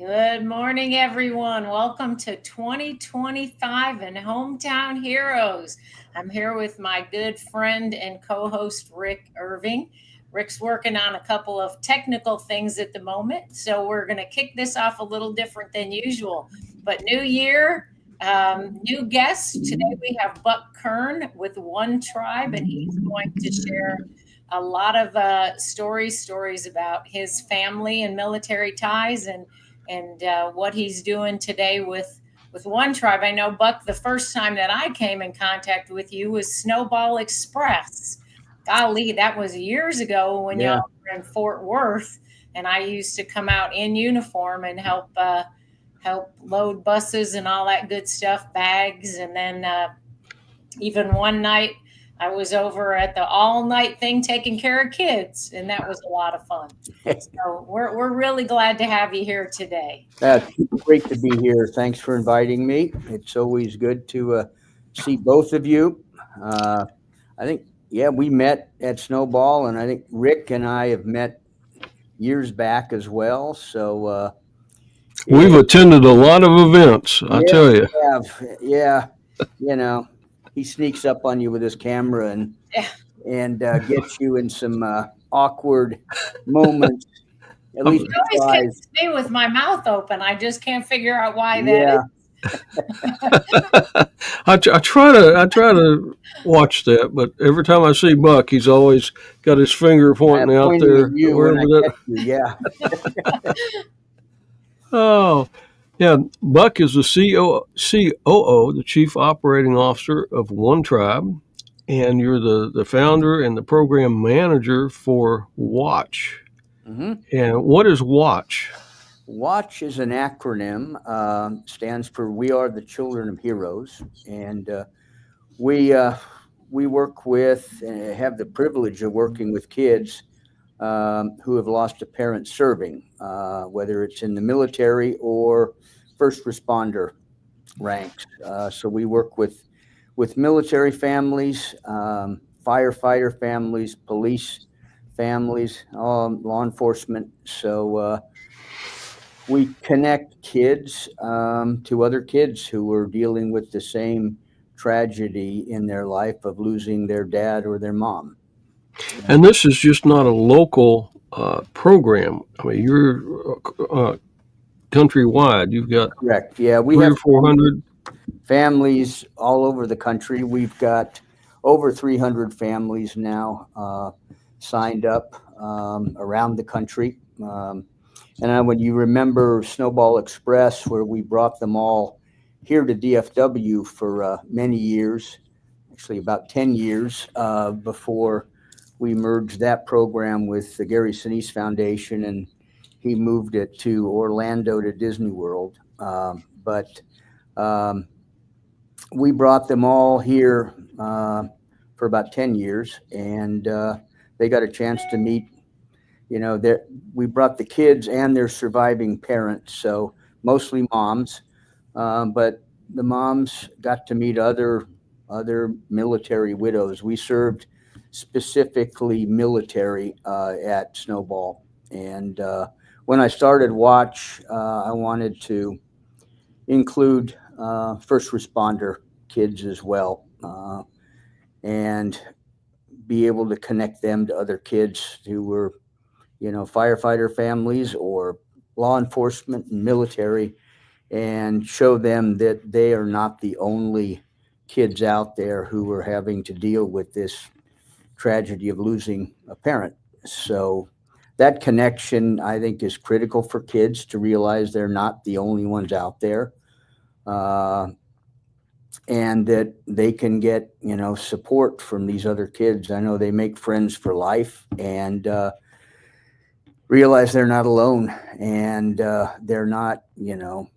Good morning, everyone. Welcome to 2025 and Hometown Heroes. I'm here with my good friend and co host, Rick Irving. Rick's working on a couple of technical things at the moment, so we're going to kick this off a little different than usual. But new year, new guests. Today we have Buck Kern with One Tribe, and he's going to share a lot of stories about his family and military ties and what he's doing today with One Tribe. I know, Buck, the first time that I came in contact with you was Snowball Express. Golly, that was years ago when y'all were in Fort Worth, and I used to come out in uniform and help load buses and all that good stuff, bags, and then even one night I was over at the all-night thing taking care of kids, and that was a lot of fun. So we're really glad to have you here today. Great to be here. Thanks for inviting me. It's always good to see both of you. I think, we met at Snowball, and I think Rick and I have met years back as well. So we've attended a lot of events, I tell you. Yeah, he sneaks up on you with his camera and gets you in some awkward moments. At least he always gets me with my mouth open. I just can't figure out why that is. I try to watch that, but every time I see Buck, he's always got his finger pointing out there. Oh, yeah. Buck is the COO, the Chief Operating Officer of One Tribe, and you're the founder and the program manager for Watch. Mm-hmm. And what is Watch? Watch is an acronym, stands for We Are the Children of Heroes. And we work with and have the privilege of working with kids who have lost a parent serving, whether it's in the military or first responder ranks. So we work with military families, firefighter families, police families, law enforcement. So we connect kids to other kids who are dealing with the same tragedy in their life of losing their dad or their mom. And this is just not a local program. I mean, you're countrywide. You've got correct. Yeah, we have 400 families all over the country. We've got over 300 families now signed up around the country. And when you remember Snowball Express, where we brought them all here to DFW for many years, actually about 10 years before we merged that program with the Gary Sinise Foundation, and he moved it to Orlando to Disney World. But we brought them all here for about 10 years, and they got a chance to meet, we brought the kids and their surviving parents, so mostly moms, but the moms got to meet other military widows. We served specifically military at Snowball. And when I started Watch, I wanted to include first responder kids as well, and be able to connect them to other kids who were, firefighter families or law enforcement and military, and show them that they are not the only kids out there who are having to deal with this tragedy of losing a parent. So that connection, I think, is critical for kids to realize they're not the only ones out there, and that they can get, support from these other kids. I know they make friends for life, and realize they're not alone, and they're not,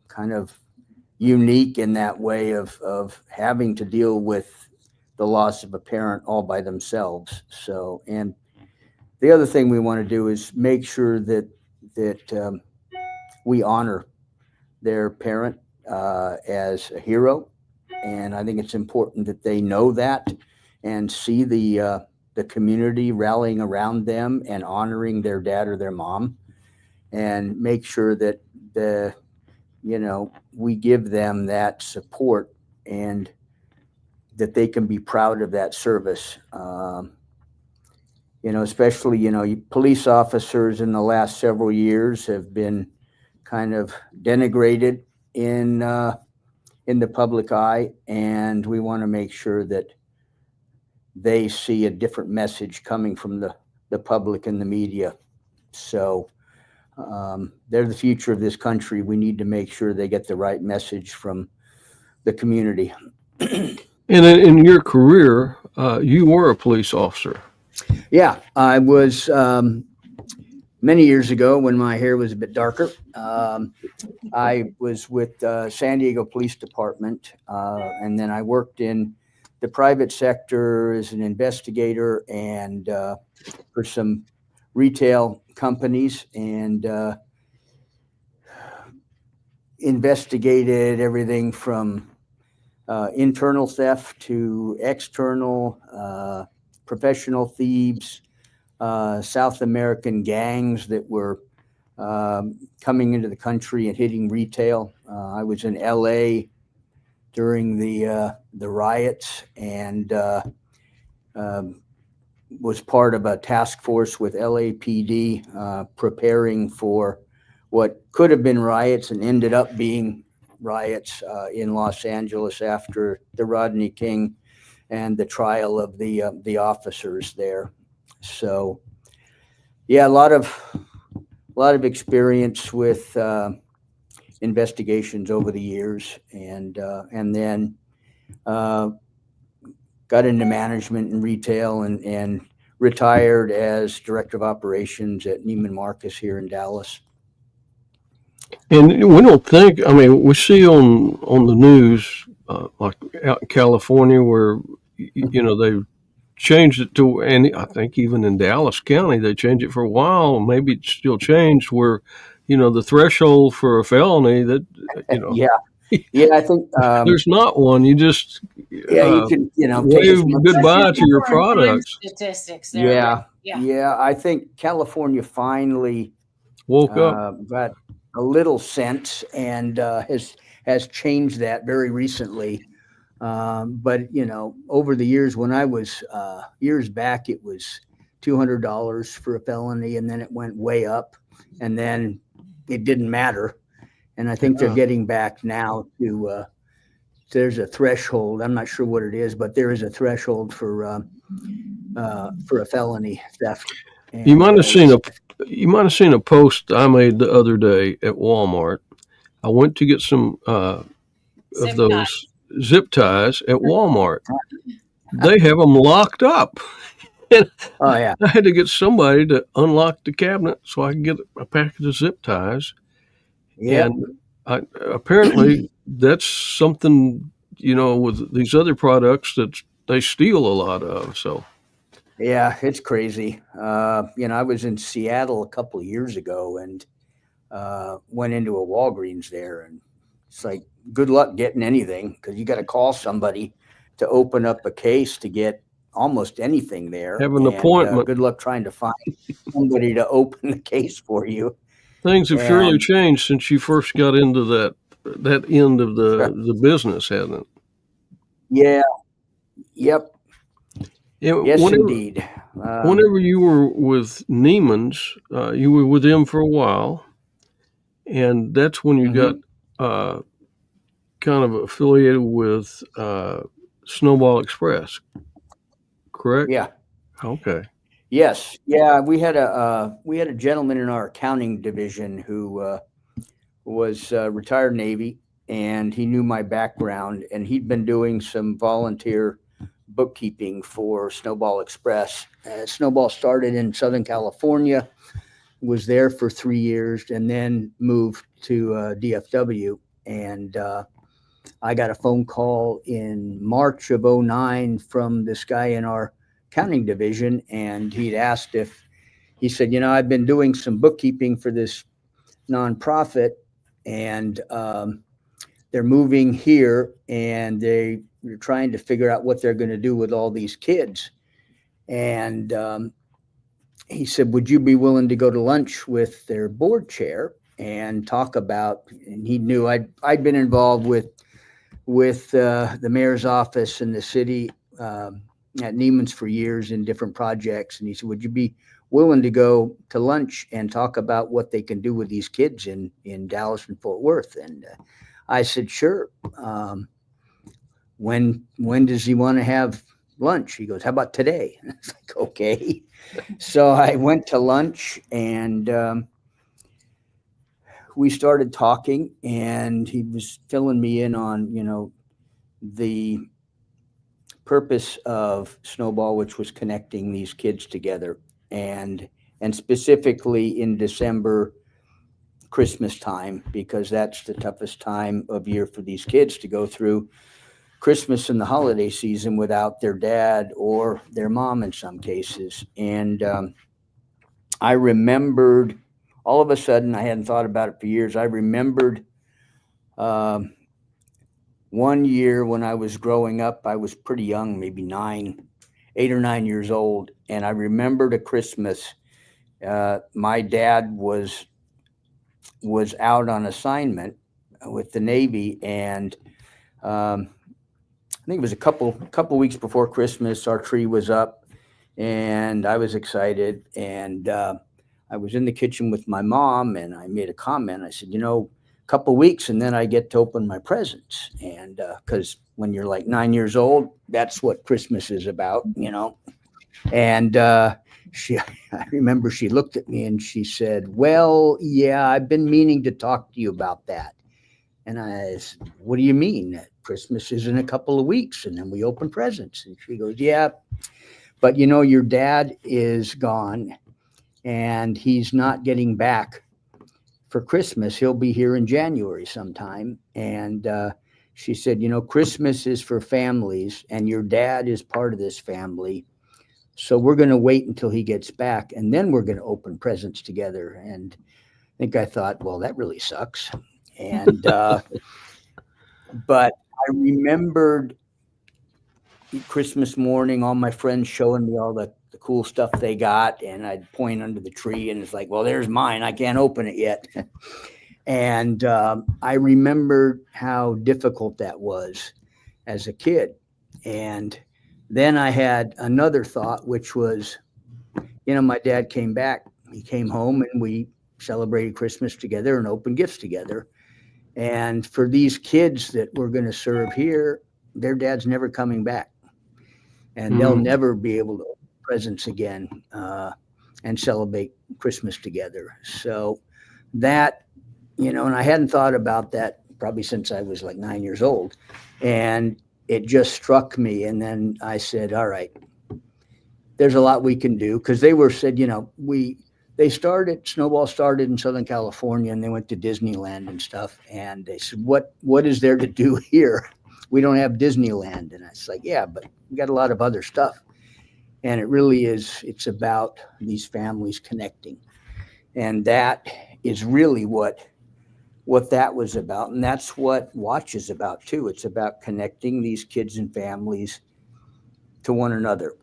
kind of unique in that way of having to deal with the loss of a parent all by themselves. So, and the other thing we want to do is make sure that we honor their parent as a hero. And I think it's important that they know that and see the community rallying around them and honoring their dad or their mom. and make sure that we give them that support and that they can be proud of that service. Especially, police officers in the last several years have been kind of denigrated in the public eye, and we want to make sure that they see a different message coming from the public and the media. So they're the future of this country. We need to make sure they get the right message from the community. And in your career, you were a police officer. Yeah, I was many years ago when my hair was a bit darker. I was with San Diego Police Department, and then I worked in the private sector as an investigator and for some retail companies, and investigated everything from internal theft to external, professional thieves, South American gangs that were coming into the country and hitting retail. I was in LA during the riots, and was part of a task force with LAPD preparing for what could have been riots and ended up being riots in Los Angeles after the Rodney King and the trial of the officers there. So, yeah, a lot of experience with investigations over the years, and then got into management and retail, and retired as director of operations at Neiman Marcus here in Dallas. And we don't think, I mean, we see on the news, like out in California where, they've changed it to, and I think even in Dallas County, they changed it for a while. Maybe it's still changed where, the threshold for a felony that, Yeah, I think there's not one. You just you can wave goodbye to your products. Statistics there. Yeah. I think California finally Woke up. got a little sense and has changed that very recently. But over the years, when I was years back, it was $200 for a felony, and then it went way up, and then it didn't matter. And I think they're getting back now to there's a threshold. I'm not sure what it is, but there is a threshold for a felony theft. And, you might have seen a post I made the other day at Walmart. I went to get some of those zip ties at Walmart. They have them locked up. Oh yeah, I had to get somebody to unlock the cabinet so I could get a package of zip ties. yeah. And apparently that's something, with these other products that they steal a lot of. So Yeah, it's crazy. I was in Seattle a couple of years ago and went into a Walgreens there, and it's like, good luck getting anything because you got to call somebody to open up a case to get almost anything there. Have an appointment. Good luck trying to find somebody to open the case for you. Things have surely changed since you first got into that end of the business, hasn't it? Yeah. Yep. Yes, indeed. Whenever you were with Neiman's, you were with them for a while, and that's when you got kind of affiliated with Snowball Express, correct? Yeah. Okay. Yes. Yeah. We had a gentleman in our accounting division who was retired Navy, and he knew my background, and he'd been doing some volunteer bookkeeping for Snowball Express. Snowball started in Southern California, was there for 3 years, and then moved to DFW. And I got a phone call in March of 2009 from this guy in our accounting division, and he'd asked he said, I've been doing some bookkeeping for this nonprofit, and they're moving here, and they're trying to figure out what they're going to do with all these kids. And he said, would you be willing to go to lunch with their board chair and talk about, and he knew I'd been involved with the mayor's office in the city at Neiman's for years in different projects. And he said, would you be willing to go to lunch and talk about what they can do with these kids in Dallas and Fort Worth? And I said, sure. When does he want to have lunch? He goes, how about today? And I was like, okay. So I went to lunch, and we started talking, and he was filling me in on, the purpose of Snowball, which was connecting these kids together, and specifically in December, Christmas time, because that's the toughest time of year for these kids to go through Christmas and the holiday season without their dad or their mom in some cases. And I remembered, all of a sudden, I hadn't thought about it for years. I remembered one year when I was growing up, I was pretty young, maybe 8 or 9 years old. And I remembered a Christmas, my dad was out on assignment with the Navy, and I think it was a couple weeks before Christmas. Our tree was up, and I was excited. And I was in the kitchen with my mom, and I made a comment. I said, a couple weeks, and then I get to open my presents. And because when you're like 9 years old, that's what Christmas is about, And I remember she looked at me and she said, well, yeah, I've been meaning to talk to you about that. And I said, what do you mean? Christmas is in a couple of weeks, and then we open presents. And she goes, yeah, but your dad is gone, and he's not getting back for Christmas. He'll be here in January sometime. And she said, Christmas is for families, and your dad is part of this family. So we're going to wait until he gets back, and then we're going to open presents together. And I think I thought, well, that really sucks. And but I remembered Christmas morning, all my friends showing me all the cool stuff they got, and I'd point under the tree, and it's like, well, there's mine. I can't open it yet. And I remembered how difficult that was as a kid. And then I had another thought, which was, my dad came back. He came home, and we celebrated Christmas together and opened gifts together. And for these kids that we're going to serve here, their dad's never coming back, and they'll never be able to open presents again and celebrate Christmas together. So that, and I hadn't thought about that probably since I was like 9 years old, and it just struck me. And then I said, all right, there's a lot we can do, because they said, Snowball started in Southern California, and they went to Disneyland and stuff. And they said, what is there to do here? We don't have Disneyland. And I was like, yeah, but we got a lot of other stuff. And it really is, it's about these families connecting. And that is really what that was about. And that's what Watch is about too. It's about connecting these kids and families to one another.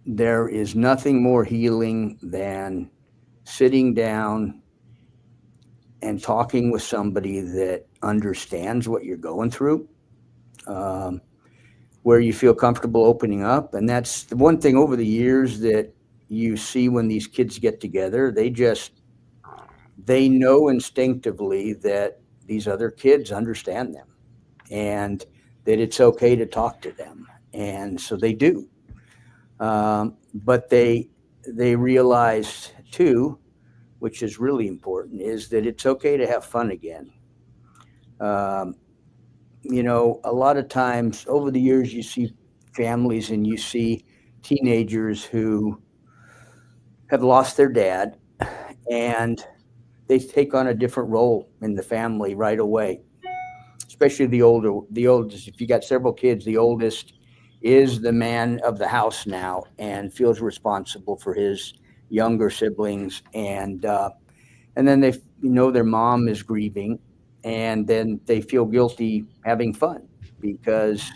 There is nothing more healing than sitting down and talking with somebody that understands what you're going through, where you feel comfortable opening up. And that's the one thing over the years that you see when these kids get together. They know instinctively that these other kids understand them, and that it's okay to talk to them. And so they do. But they realize too, which is really important, is that it's okay to have fun again. A lot of times over the years, you see families and you see teenagers who have lost their dad, and they take on a different role in the family right away, especially the oldest. If you got several kids, the oldest is the man of the house now and feels responsible for his younger siblings. And then they their mom is grieving, and then they feel guilty having fun because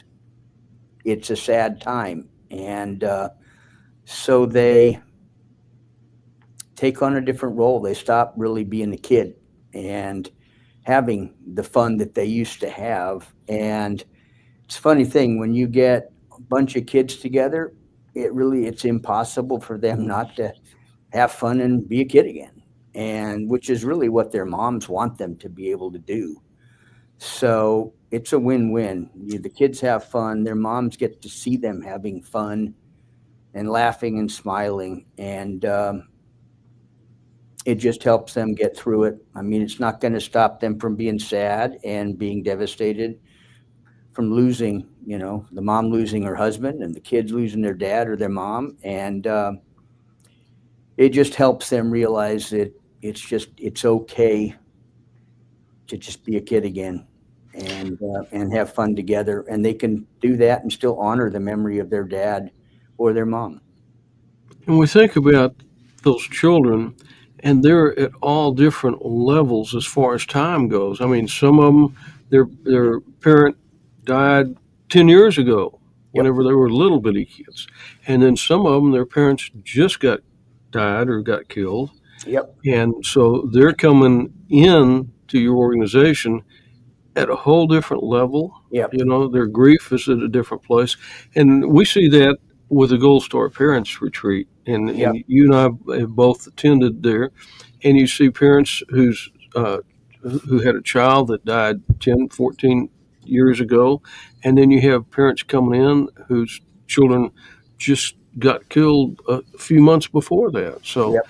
it's a sad time. And So they take on a different role. They stop really being a kid and having the fun that they used to have. And it's a funny thing when you get a bunch of kids together, it's impossible for them not to have fun and be a kid again. And which is really what their moms want them to be able to do. So it's a win-win. The kids have fun. Their moms get to see them having fun and laughing and smiling. And it just helps them get through it. I mean, it's not going to stop them from being sad and being devastated from losing, the mom losing her husband and the kids losing their dad or their mom. And it just helps them realize that it's okay to just be a kid again and have fun together. And they can do that and still honor the memory of their dad or their mom. And we think about those children, and they're at all different levels as far as time goes. I mean, some of them, their parent died 10 years ago, whenever they were little bitty kids. And then some of them, their parents just died or got killed. Yep. And so they're coming in to your organization at a whole different level. Yep. Their grief is at a different place. And we see that with the Gold Star Parents Retreat. And you and I have both attended there. And you see parents who had a child that died 10, 14 years ago. And then you have parents coming in whose children just got killed a few months before that. So,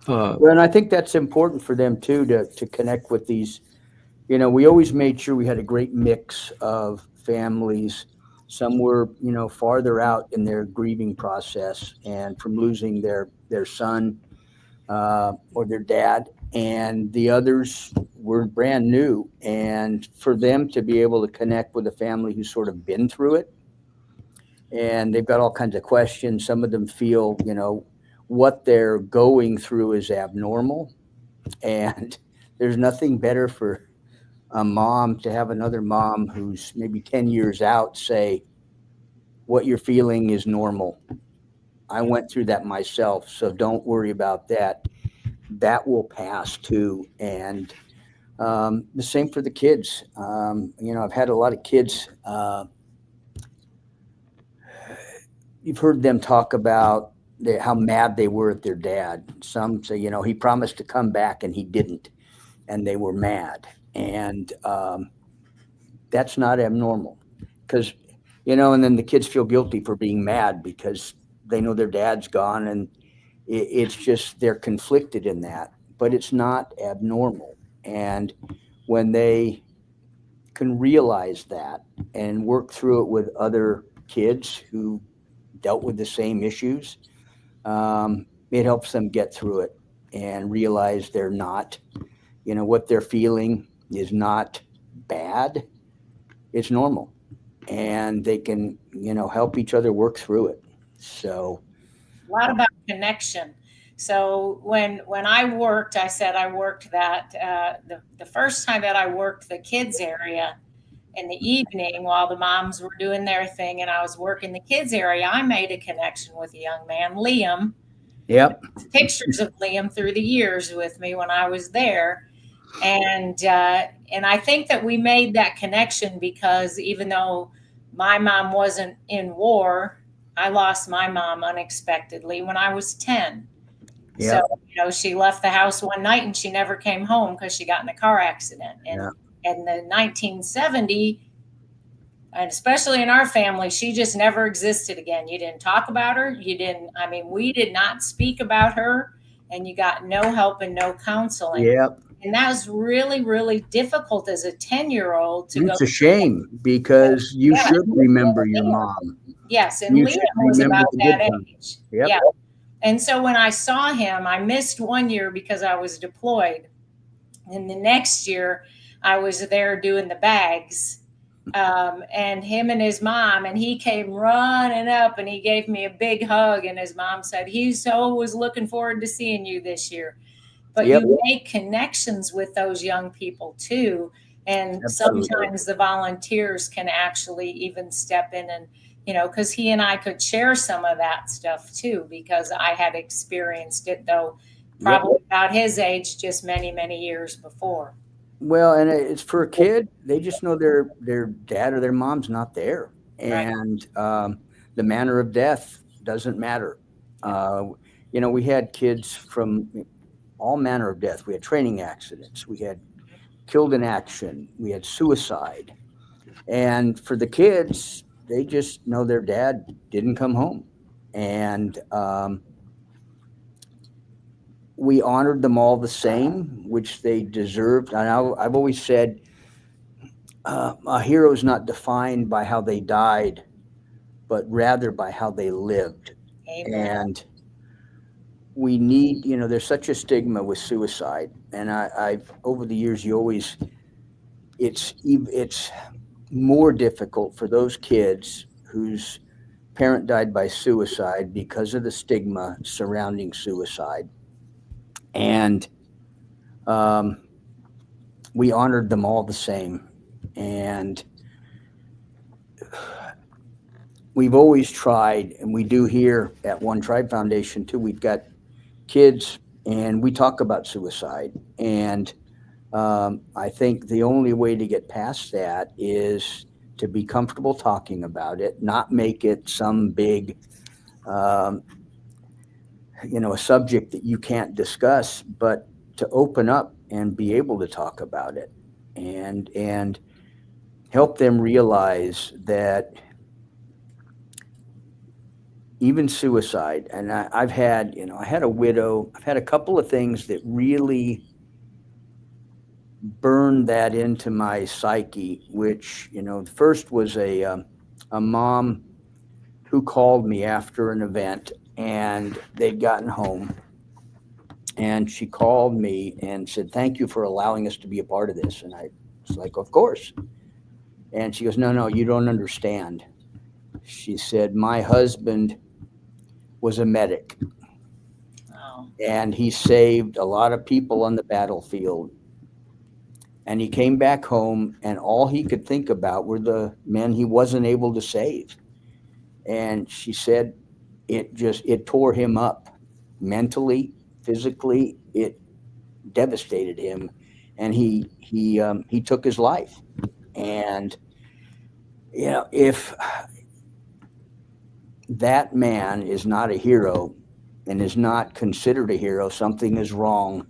well, and I think that's important for them too, to connect with these. We always made sure we had a great mix of families. Some were, farther out in their grieving process and from losing their son or their dad, and the others were brand new. And for them to be able to connect with a family who's sort of been through it, and they've got all kinds of questions. Some of them feel, what they're going through is abnormal, and there's nothing better for a mom to have another mom who's maybe 10 years out say, what you're feeling is normal. I went through that myself, so don't worry about that. That will pass too. And the same for the kids. I've had a lot of kids. You've heard them talk about how mad they were at their dad. Some say, he promised to come back and he didn't, and they were mad. And that's not abnormal because, and then the kids feel guilty for being mad because they know their dad's gone, and it's just they're conflicted in that, but it's not abnormal. And when they can realize that and work through it with other kids who dealt with the same issues, it helps them get through it and realize they're not, what they're feeling is not bad. It's normal, and they can, help each other work through it. So a lot about connection. So when I worked, I said I worked that the first time that I worked the kids area in the evening while the moms were doing their thing and I was working the kids area, I made a connection with a young man, Liam. Yep. Pictures of Liam through the years with me when I was there. And I think that we made that connection because even though my mom wasn't in war, I lost my mom unexpectedly when I was 10. Yep. So, she left the house one night and she never came home because she got in a car accident. And in the 1970, and especially in our family, she just never existed again. You didn't talk about her. We did not speak about her, and you got no help and no counseling. Yep. And that was really, really difficult as a 10-year-old to go. It's a shame because you should remember your mom. Yes, and Liam was about that age. Yep. Yeah. And so when I saw him, I missed one year because I was deployed. And the next year, I was there doing the bags. And him and his mom, and he came running up and he gave me a big hug. And his mom said, he so was looking forward to seeing you this year. But you make connections with those young people too. And Absolutely. Sometimes the volunteers can actually even step in because he and I could share some of that stuff too, because I had experienced it, though probably about his age, just many, many years before. Well, and it's for a kid, they just know their dad or their mom's not there. Right. And the manner of death doesn't matter. We had kids from all manner of death. We had training accidents. We had killed in action. We had suicide. And for the kids, they just know their dad didn't come home. And we honored them all the same, which they deserved. And I've always said a hero is not defined by how they died, but rather by how they lived. Amen. And we need, there's such a stigma with suicide. And I've over the years, it's more difficult for those kids whose parent died by suicide because of the stigma surrounding suicide. And we honored them all the same. And we've always tried, and we do here at One Tribe Foundation too. We've got kids, and we talk about suicide. And I think the only way to get past that is to be comfortable talking about it, not make it some big, a subject that you can't discuss, but to open up and be able to talk about it and help them realize that even suicide, and I had a widow, I've had a couple of things that really burned that into my psyche, which, the first was a mom who called me after an event, and they'd gotten home, and she called me and said, "Thank you for allowing us to be a part of this." And I was like, "Of course." And she goes, "No, you don't understand." She said, "My husband was a medic, and he saved a lot of people on the battlefield. And he came back home, and all he could think about were the men he wasn't able to save." And she said it tore him up mentally, physically. It devastated him, and he took his life. And if that man is not a hero and is not considered a hero, something is wrong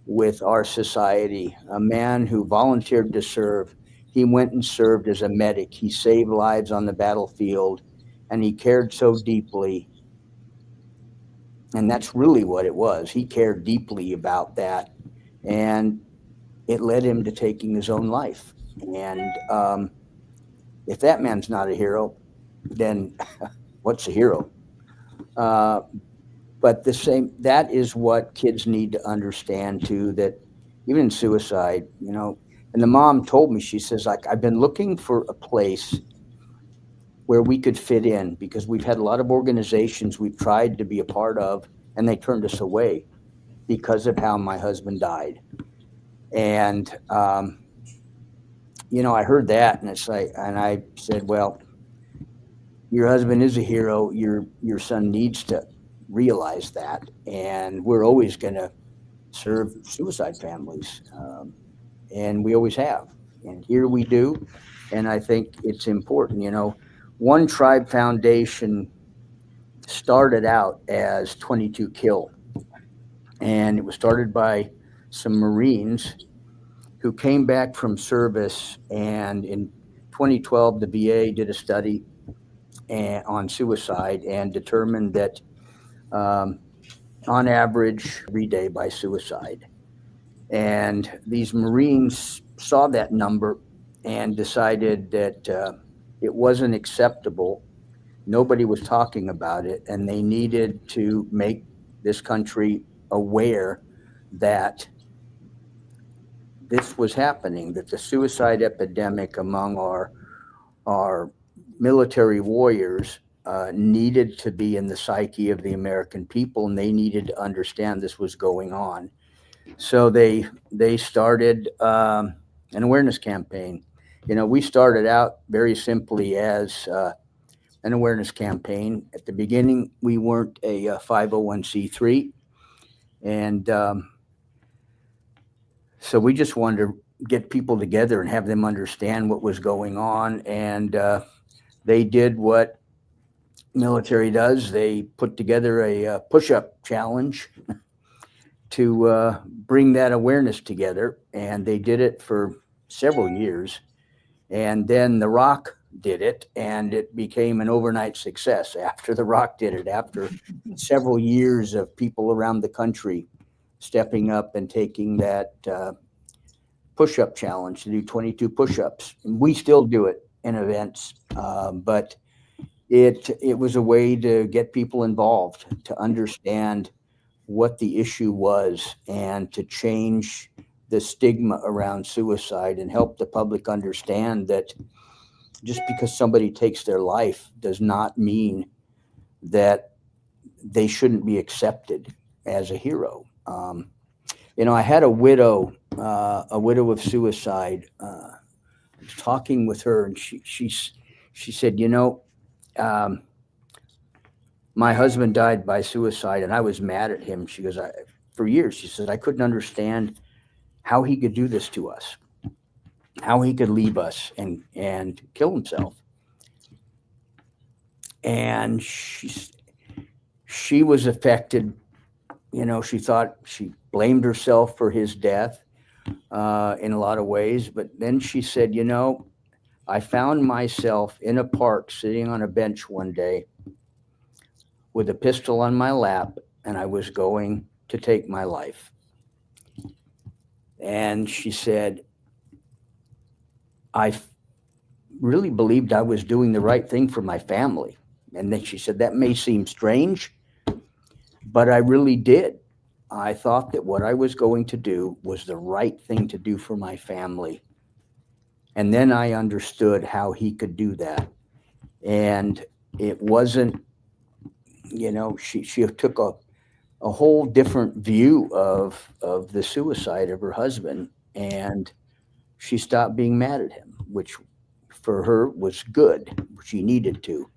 with our society. A man who volunteered to serve, he went and served as a medic. He saved lives on the battlefield, and he cared so deeply. And that's really what it was. He cared deeply about that, and it led him to taking his own life. And if that man's not a hero, then what's a hero? But that is what kids need to understand too, that even in suicide, and the mom told me, she says, like, "I've been looking for a place where we could fit in, because we've had a lot of organizations we've tried to be a part of, and they turned us away because of how my husband died." And, I heard that, and and I said, "Well, your husband is a hero. Your son needs to realize that, and we're always going to serve suicide families, and we always have, and here we do." And I think it's important. One Tribe Foundation started out as 22 Kill, and it was started by some Marines who came back from service, and in 2012 the VA did a study on suicide and determined that on average every day by suicide. And these Marines saw that number and decided that it wasn't acceptable. Nobody was talking about it, and they needed to make this country aware that this was happening, that the suicide epidemic among our military warriors needed to be in the psyche of the American people, and they needed to understand this was going on. So they started an awareness campaign. We started out very simply as an awareness campaign. At the beginning, we weren't a 501c3. And so we just wanted to get people together and have them understand what was going on. And they did what military does. They put together a push-up challenge to bring that awareness together. And they did it for several years. And then The Rock did it, and it became an overnight success after The Rock did it, after several years of people around the country stepping up and taking that push-up challenge to do 22 push-ups. And we still do it in events, but it was a way to get people involved, to understand what the issue was, and to change the stigma around suicide and help the public understand that just because somebody takes their life does not mean that they shouldn't be accepted as a hero. I had a widow of suicide, talking with her, and she said, my husband died by suicide, and I was mad at him. She goes, for years, she said, I couldn't understand how he could do this to us, how he could leave us and kill himself. And she was affected. She blamed herself for his death in a lot of ways. But then she said, I found myself in a park sitting on a bench one day with a pistol on my lap, and I was going to take my life. And she said, I really believed I was doing the right thing for my family. And then she said, that may seem strange, but I really did. I thought that what I was going to do was the right thing to do for my family. And then I understood how he could do that. And it wasn't, she took a whole different view of the suicide of her husband, and she stopped being mad at him, which for her was good. She needed to.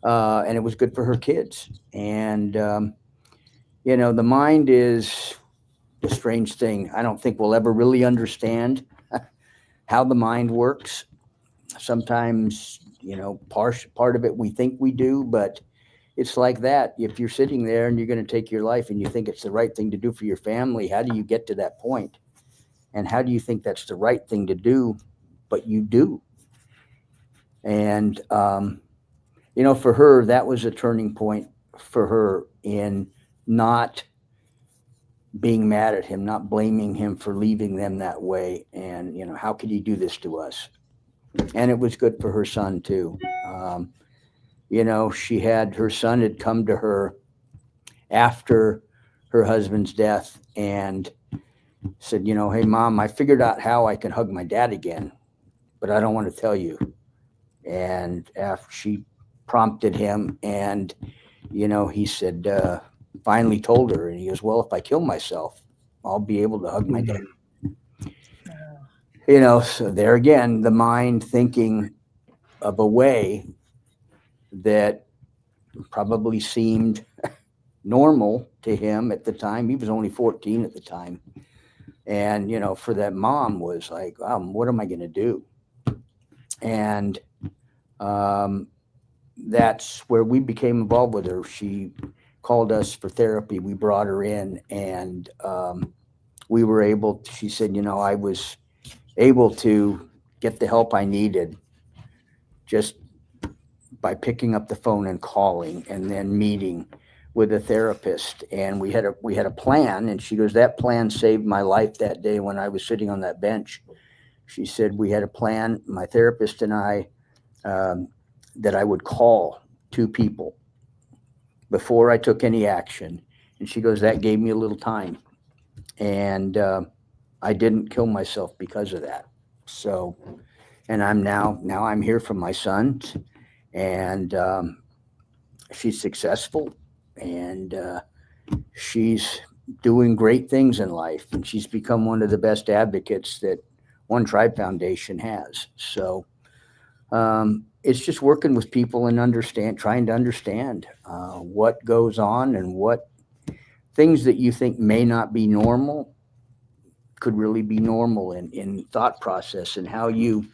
And it was good for her kids. And, the mind is a strange thing. I don't think we'll ever really understand how the mind works. Sometimes, part of it we think we do, but it's like that. If you're sitting there and you're going to take your life and you think it's the right thing to do for your family, how do you get to that point? And how do you think that's the right thing to do, but you do? And, for her, that was a turning point for her in not being mad at him, not blaming him for leaving them that way. And, how could he do this to us? And it was good for her son too. Her son had come to her after her husband's death and said, hey, Mom, I figured out how I can hug my dad again, but I don't want to tell you. And after she prompted him, and, he said, finally told her, and he goes, well, if I kill myself, I'll be able to hug my dad. So there again, the mind thinking of a way that probably seemed normal to him at the time. He was only 14 at the time. And, for that mom was like, what am I going to do? And that's where we became involved with her. She called us for therapy. We brought her in, and we were able, she said, I was able to get the help I needed just by picking up the phone and calling, and then meeting with a therapist. And we had a plan, and she goes, that plan saved my life that day when I was sitting on that bench. She said, we had a plan, my therapist and I, that I would call 2 people before I took any action. And she goes, that gave me a little time. And I didn't kill myself because of that. So, and I'm here for my sons, and she's successful, and she's doing great things in life, and she's become one of the best advocates that One Tribe Foundation has. So It's just working with people and trying to understand what goes on and what things that you think may not be normal could really be normal in thought process and how you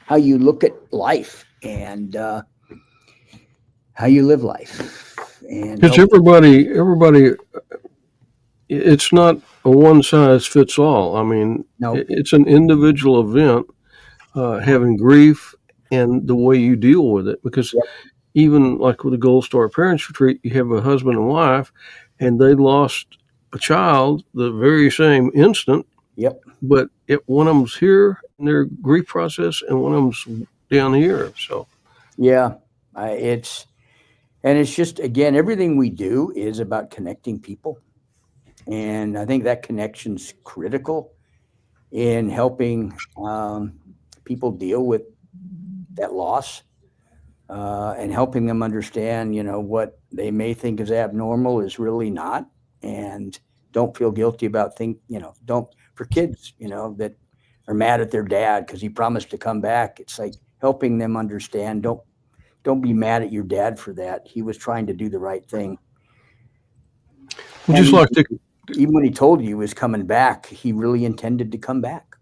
look at life and how you live life. And Because everybody, it's not a one size fits all. I mean, no, it's an individual event, having grief and the way you deal with it. Because Yep. even like with the Gold Star Parents Retreat, you have a husband and wife, and they lost a child the very same instant. Yep. But one of them's here in their grief process, and one of them's down here. So Yeah, it's just, again, everything we do is about connecting people. And I think that connection's critical in helping people deal with that loss and helping them understand, what they may think is abnormal is really not. And don't feel guilty about for kids, that are mad at their dad because he promised to come back. It's like helping them understand, don't be mad at your dad for that. He was trying to do the right thing. just like the Even when he told you he was coming back, he really intended to come back.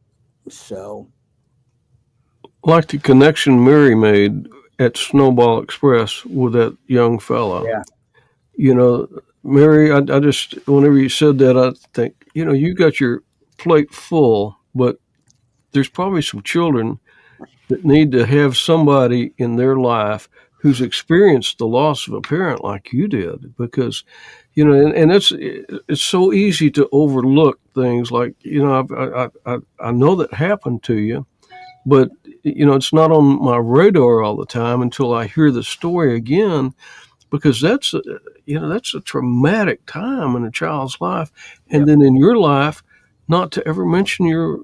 So, like the connection Mary made at Snowball Express with that young fella. Yeah. Mary, I just, whenever you said that, I think, you got your plate full, but there's probably some children that need to have somebody in their life who's experienced the loss of a parent like you did, because, and it's so easy to overlook things like, I know that happened to you, but it's not on my radar all the time until I hear the story again, because that's a traumatic time in a child's life, and Yep. then in your life, not to ever mention your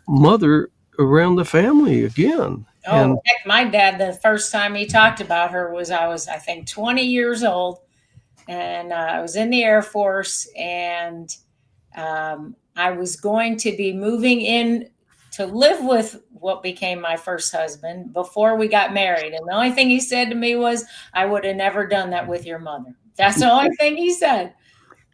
mother around the family again. Oh, heck, my dad, the first time he talked about her was I think, 20 years old. And I was in the Air Force, and I was going to be moving in to live with what became my first husband before we got married. And the only thing he said to me was, I would have never done that with your mother. That's the only thing he said.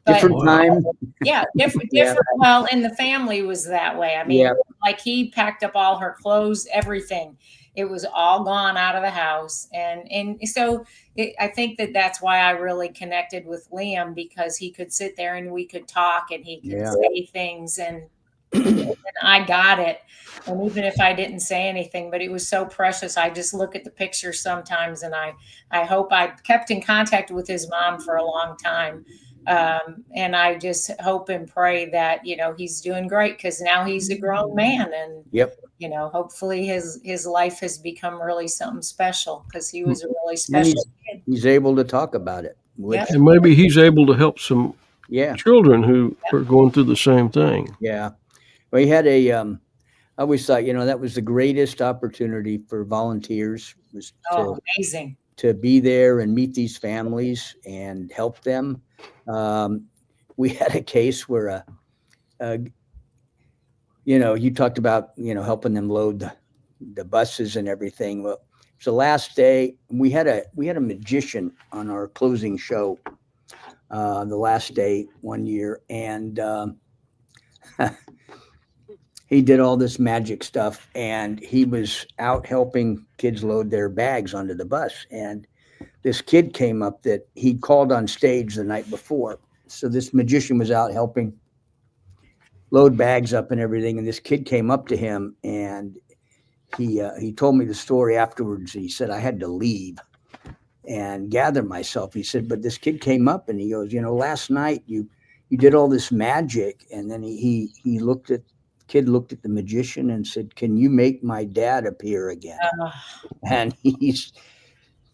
But Different time. yeah, different. Yeah. Well, in the family was that way. I mean, Yeah. like, he packed up all her clothes, everything. It was all gone out of the house. And so I think that's why I really connected with Liam, because he could sit there and we could talk and he could say things, and I got it. And even if I didn't say anything, but it was so precious. I just look at the pictures sometimes, and I hope I kept in contact with his mom for a long time. And I just hope and pray that, he's doing great, because now he's a grown man, and Yep. hopefully his life has become really something special, because he was a really special kid. He's able to talk about it. Yep. And maybe he's able to help some Yeah. children who are going through the same thing. Yeah. Well, he had I always thought, that was the greatest opportunity for volunteers, was amazing. to be there and meet these families and help them. We had a case where, you talked about, helping them load the buses and everything. Well, it's the last day. We had a magician on our closing show the last day one year, and he did all this magic stuff, and he was out helping kids load their bags onto the bus. And this kid came up that he called on stage the night before. So this magician was out helping load bags up and everything. And this kid came up to him, and he told me the story afterwards. He said, I had to leave and gather myself. He said, but this kid came up and he goes, last night you did all this magic. And then he looked at the magician and said, can you make my dad appear again? And he's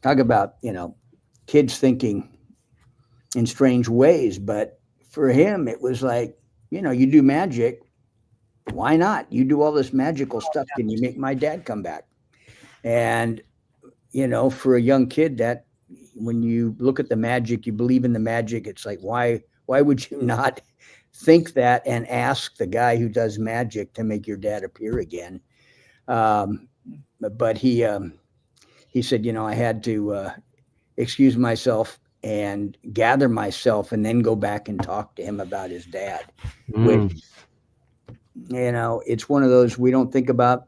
talk about, kids thinking in strange ways. But for him, it was like, you do magic. Why not? You do all this magical stuff. Can you make my dad come back? And, for a young kid, that when you look at the magic, you believe in the magic. It's like, why would you not think that and ask the guy who does magic to make your dad appear again? But he he said, I had to excuse myself and gather myself and then go back and talk to him about his dad, which, it's one of those, we don't think about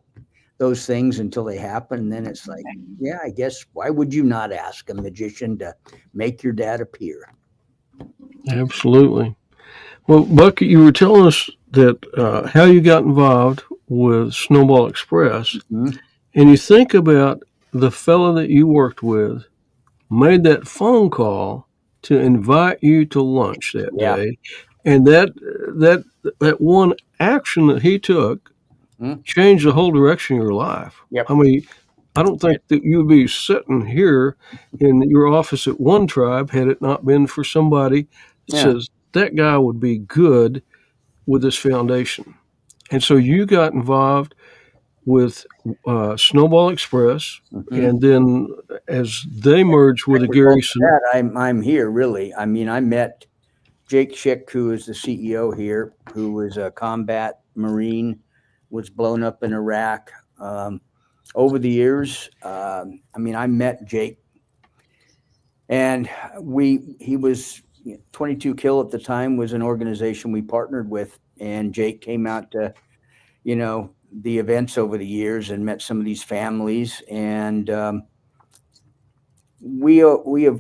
those things until they happen. And then it's like, yeah, I guess, why would you not ask a magician to make your dad appear? Absolutely. Well, Buck, you were telling us that how you got involved with Snowball Express, Mhm. and you think about the fellow that you worked with made that phone call to invite you to lunch that Yeah. day, and that one action that he took Mhm. changed the whole direction of your life. Yep. I mean, I don't think that you'd be sitting here in your office at One Tribe had it not been for somebody that Yeah. says that guy would be good with this foundation. And so you got involved with Snowball Express, Mhm. and then as they merged with the Result Gary of that, I'm here really. I mean, I met Jake Schick, who is the CEO here, who was a combat Marine, was blown up in Iraq. Over the years, I mean, I met Jake, and he was 22 Kill at the time was an organization we partnered with, and Jake came out to the events over the years and met some of these families, and we have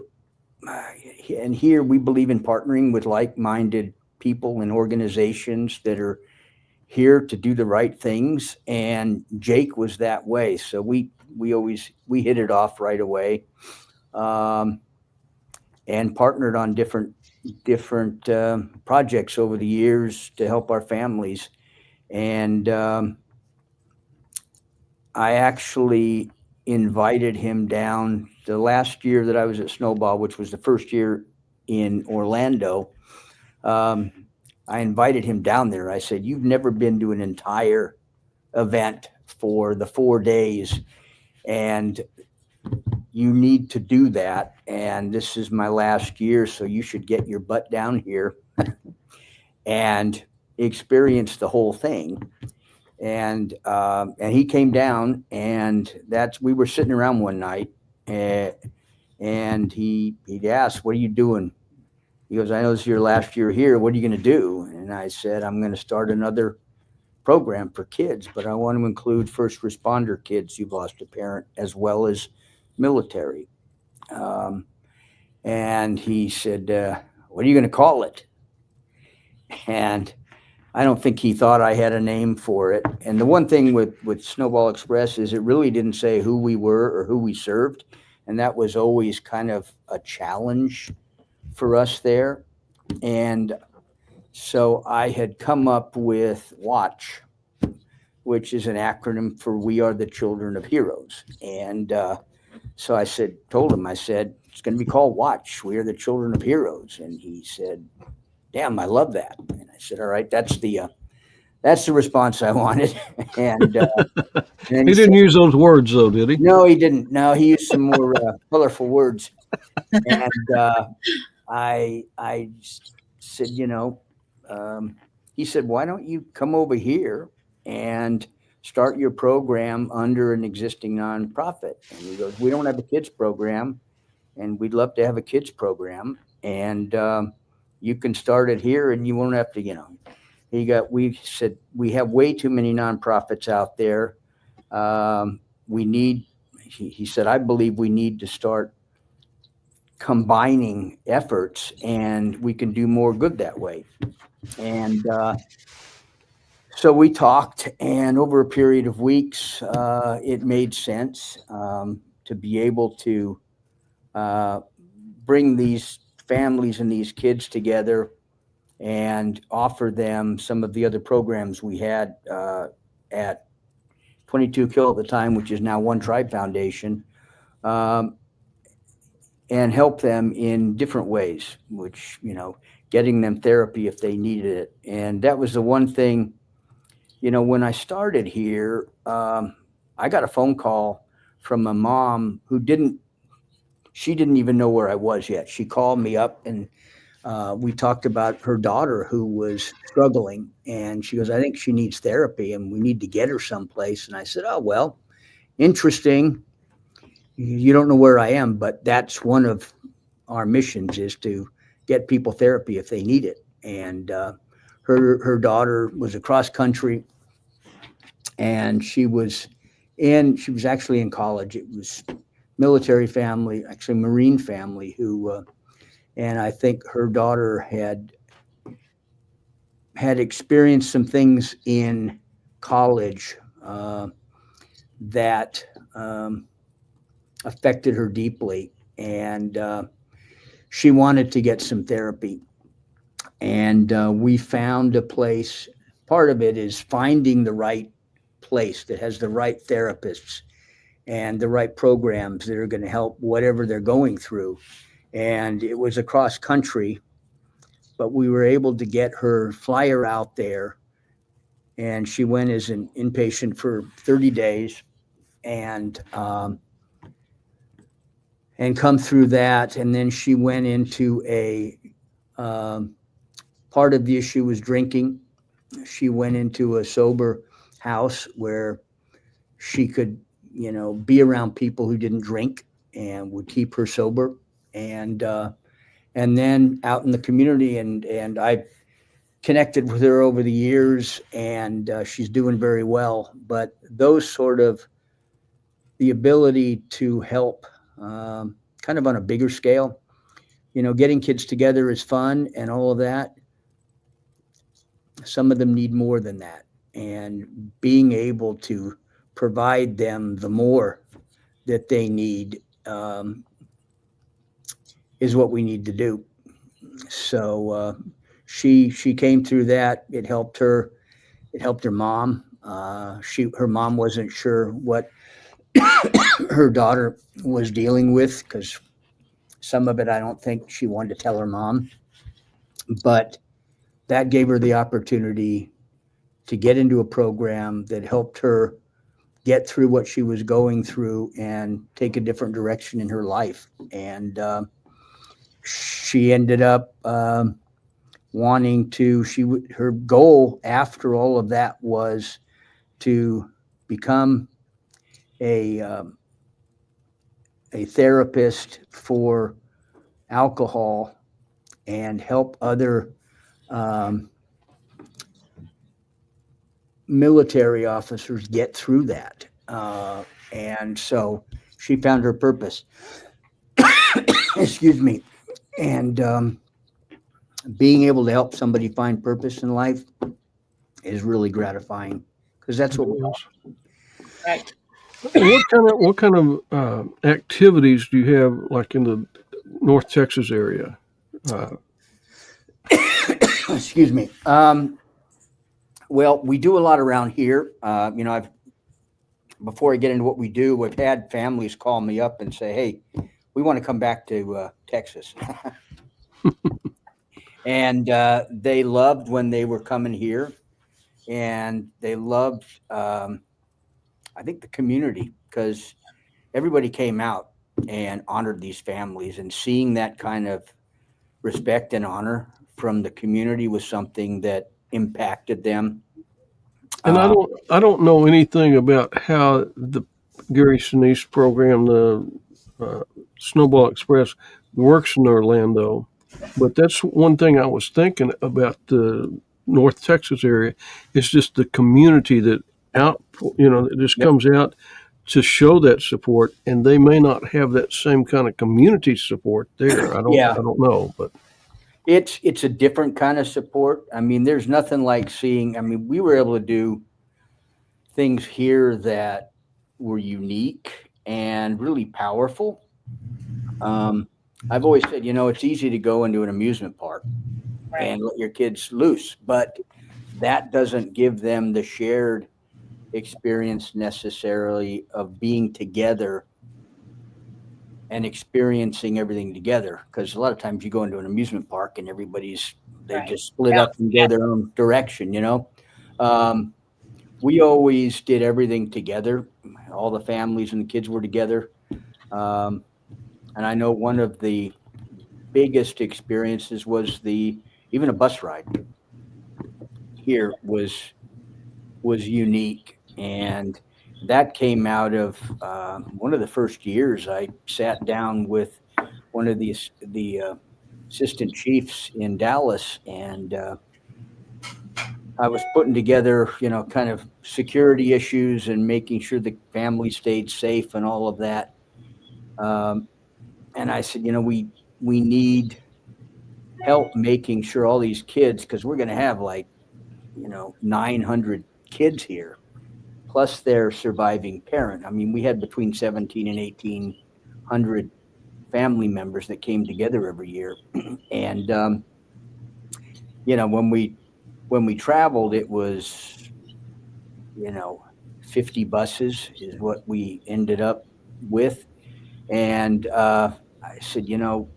and here we believe in partnering with like-minded people and organizations that are here to do the right things, and Jake was that way. So we hit it off right away, and partnered on different projects over the years to help our families. And I actually invited him down the last year that I was at Snowball, which was the first year in Orlando. I invited him down there. I said, "You've never been to an entire event for the 4 days, and you need to do that. And this is my last year, so you should get your butt down here and experience the whole thing." And he came down, and we were sitting around one night, and he'd asked, "What are you doing?" He goes, "I know this is your last year here. What are you going to do?" And I said, "I'm going to start another program for kids, but I want to include first responder kids who've lost a parent as well as military." And he said, "What are you going to call it?" And I don't think he thought I had a name for it. And the one thing with Snowball Express is it really didn't say who we were or who we served. And that was always kind of a challenge for us there. And so I had come up with WATCH, which is an acronym for We Are the Children of Heroes. And so I told him, it's going to be called WATCH, We Are the Children of Heroes. And he said, "Damn, I love that." And I said, "All right, that's the response I wanted." And then he didn't use those words, though, did he? No, he didn't. No, he used some more colorful words. And I said, he said, "Why don't you come over here and start your program under an existing nonprofit?" And he goes, "We don't have a kids program, and we'd love to have a kids program. And you can start it here, and you won't have to, we said, "We have way too many nonprofits out there. He said, "I believe we need to start combining efforts, and we can do more good that way." And so we talked, and over a period of weeks, it made sense to be able to bring these families and these kids together and offer them some of the other programs we had at 22 Kill at the time, which is now One Tribe Foundation, and help them in different ways, which, getting them therapy if they needed it. And that was the one thing, when I started here, I got a phone call from a mom who didn't even know where I was yet. She called me up, and we talked about her daughter who was struggling, and she goes, "I think she needs therapy and we need to get her someplace." And I said, "Oh, well, interesting." you don't know where I am, but that's one of our missions, is to get people therapy if they need it. And her daughter was across country, and she was actually in college. It was military family, actually Marine family, who and I think her daughter had experienced some things in college that affected her deeply, and she wanted to get some therapy. And we found a place. Part of it is finding the right place that has the right therapists and the right programs that are going to help whatever they're going through. And it was across country, but we were able to get her flyer out there, and she went as an inpatient for 30 days, and come through that. And then she went into a part of the issue was drinking. She went into a sober house where she could, be around people who didn't drink and would keep her sober. And then out in the community, and I connected with her over the years, and she's doing very well. But those sort of the ability to help kind of on a bigger scale, getting kids together is fun and all of that. Some of them need more than that. And being able to provide them the more that they need is what we need to do. So she came through that. It helped her. It helped her mom. Her mom wasn't sure what her daughter was dealing with, because some of it I don't think she wanted to tell her mom. But that gave her the opportunity to get into a program that helped her get through what she was going through and take a different direction in her life. And she ended up wanting to. Her goal after all of that was to become a therapist for alcohol and help other military officers get through that. And so she found her purpose. Excuse me. And being able to help somebody find purpose in life is really gratifying, because that's what we are. Right. What kind of activities do you have, like in the North Texas area? Excuse me. Well, we do a lot around here. Before I get into what we do, we've had families call me up and say, "Hey, we want to come back to Texas." And they loved when they were coming here, and they loved, I think, the community, because everybody came out and honored these families, and seeing that kind of respect and honor from the community was something that impacted them. And I don't know anything about how the Gary Sinise program, the Snowball Express, works in Orlando, but that's one thing I was thinking about the North Texas area. It's just the community that that just Yep. comes out to show that support, and they may not have that same kind of community support there. I Yeah. don't know, but It's a different kind of support. I mean, there's nothing like seeing. I mean, we were able to do things here that were unique and really powerful. I've always said, it's easy to go into an amusement park Right. and let your kids loose, but that doesn't give them the shared experience necessarily of being together and experiencing everything together. Because a lot of times you go into an amusement park and they Right. just split up and go their own direction. We always did everything together. All the families and the kids were together. And I know one of the biggest experiences was even a bus ride here was unique. And that came out of one of the first years I sat down with one of the assistant chiefs in Dallas, and I was putting together, kind of security issues and making sure the family stayed safe and all of that. Um, and I said, we need help making sure all these kids, because we're going to have like 900 kids here, plus their surviving parent. I mean, we had between 17 and 1800 family members that came together every year, and when we traveled, it was 50 buses is what we ended up with. And I said,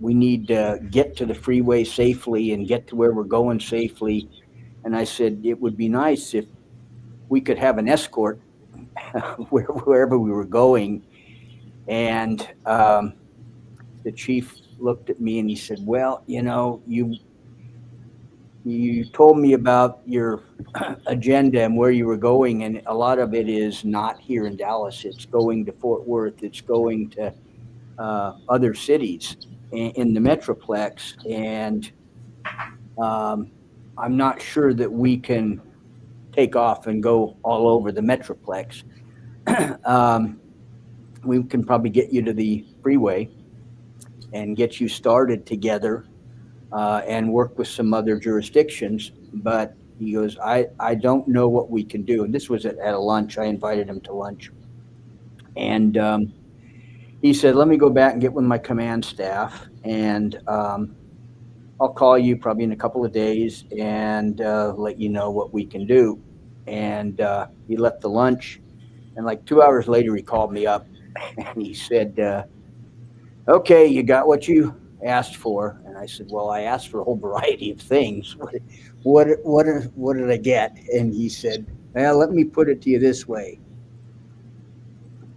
we need to get to the freeway safely and get to where we're going safely. And I said, it would be nice if we could have an escort wherever we were going. And the chief looked at me and he said, well, you told me about your agenda and where you were going, and a lot of it is not here in Dallas. It's going to Fort Worth. It's going to other cities in the Metroplex, and I'm not sure that we can take off and go all over the Metroplex. We can probably get you to the freeway and get you started together and work with some other jurisdictions. But he goes, I don't know what we can do. And this was at a lunch. I invited him to lunch. And he said, let me go back and get with my command staff. And I'll call you probably in a couple of days and let you know what we can do. And he left the lunch. And like 2 hours later, he called me up and he said, okay, you got what you asked for. And I said, well, I asked for a whole variety of things. What did I get? And he said, well, let me put it to you this way.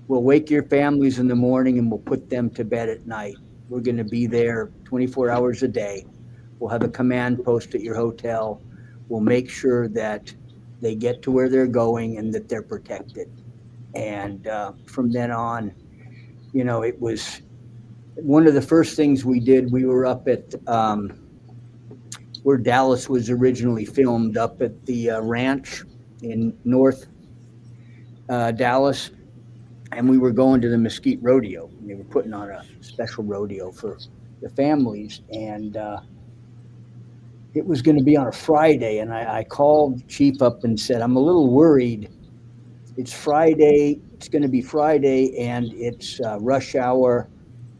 We'll wake your families in the morning and we'll put them to bed at night. We're going to be there 24 hours a day. We'll have a command post at your hotel. We'll make sure that they get to where they're going and that they're protected. And from then on, it was one of the first things we did. We were up at where Dallas was originally filmed, up at the ranch in North Dallas. And we were going to the Mesquite Rodeo. They were putting on a special rodeo for the families. And it was going to be on a Friday. And I called Chief up and said, I'm a little worried. It's Friday. It's going to be Friday, and it's rush hour.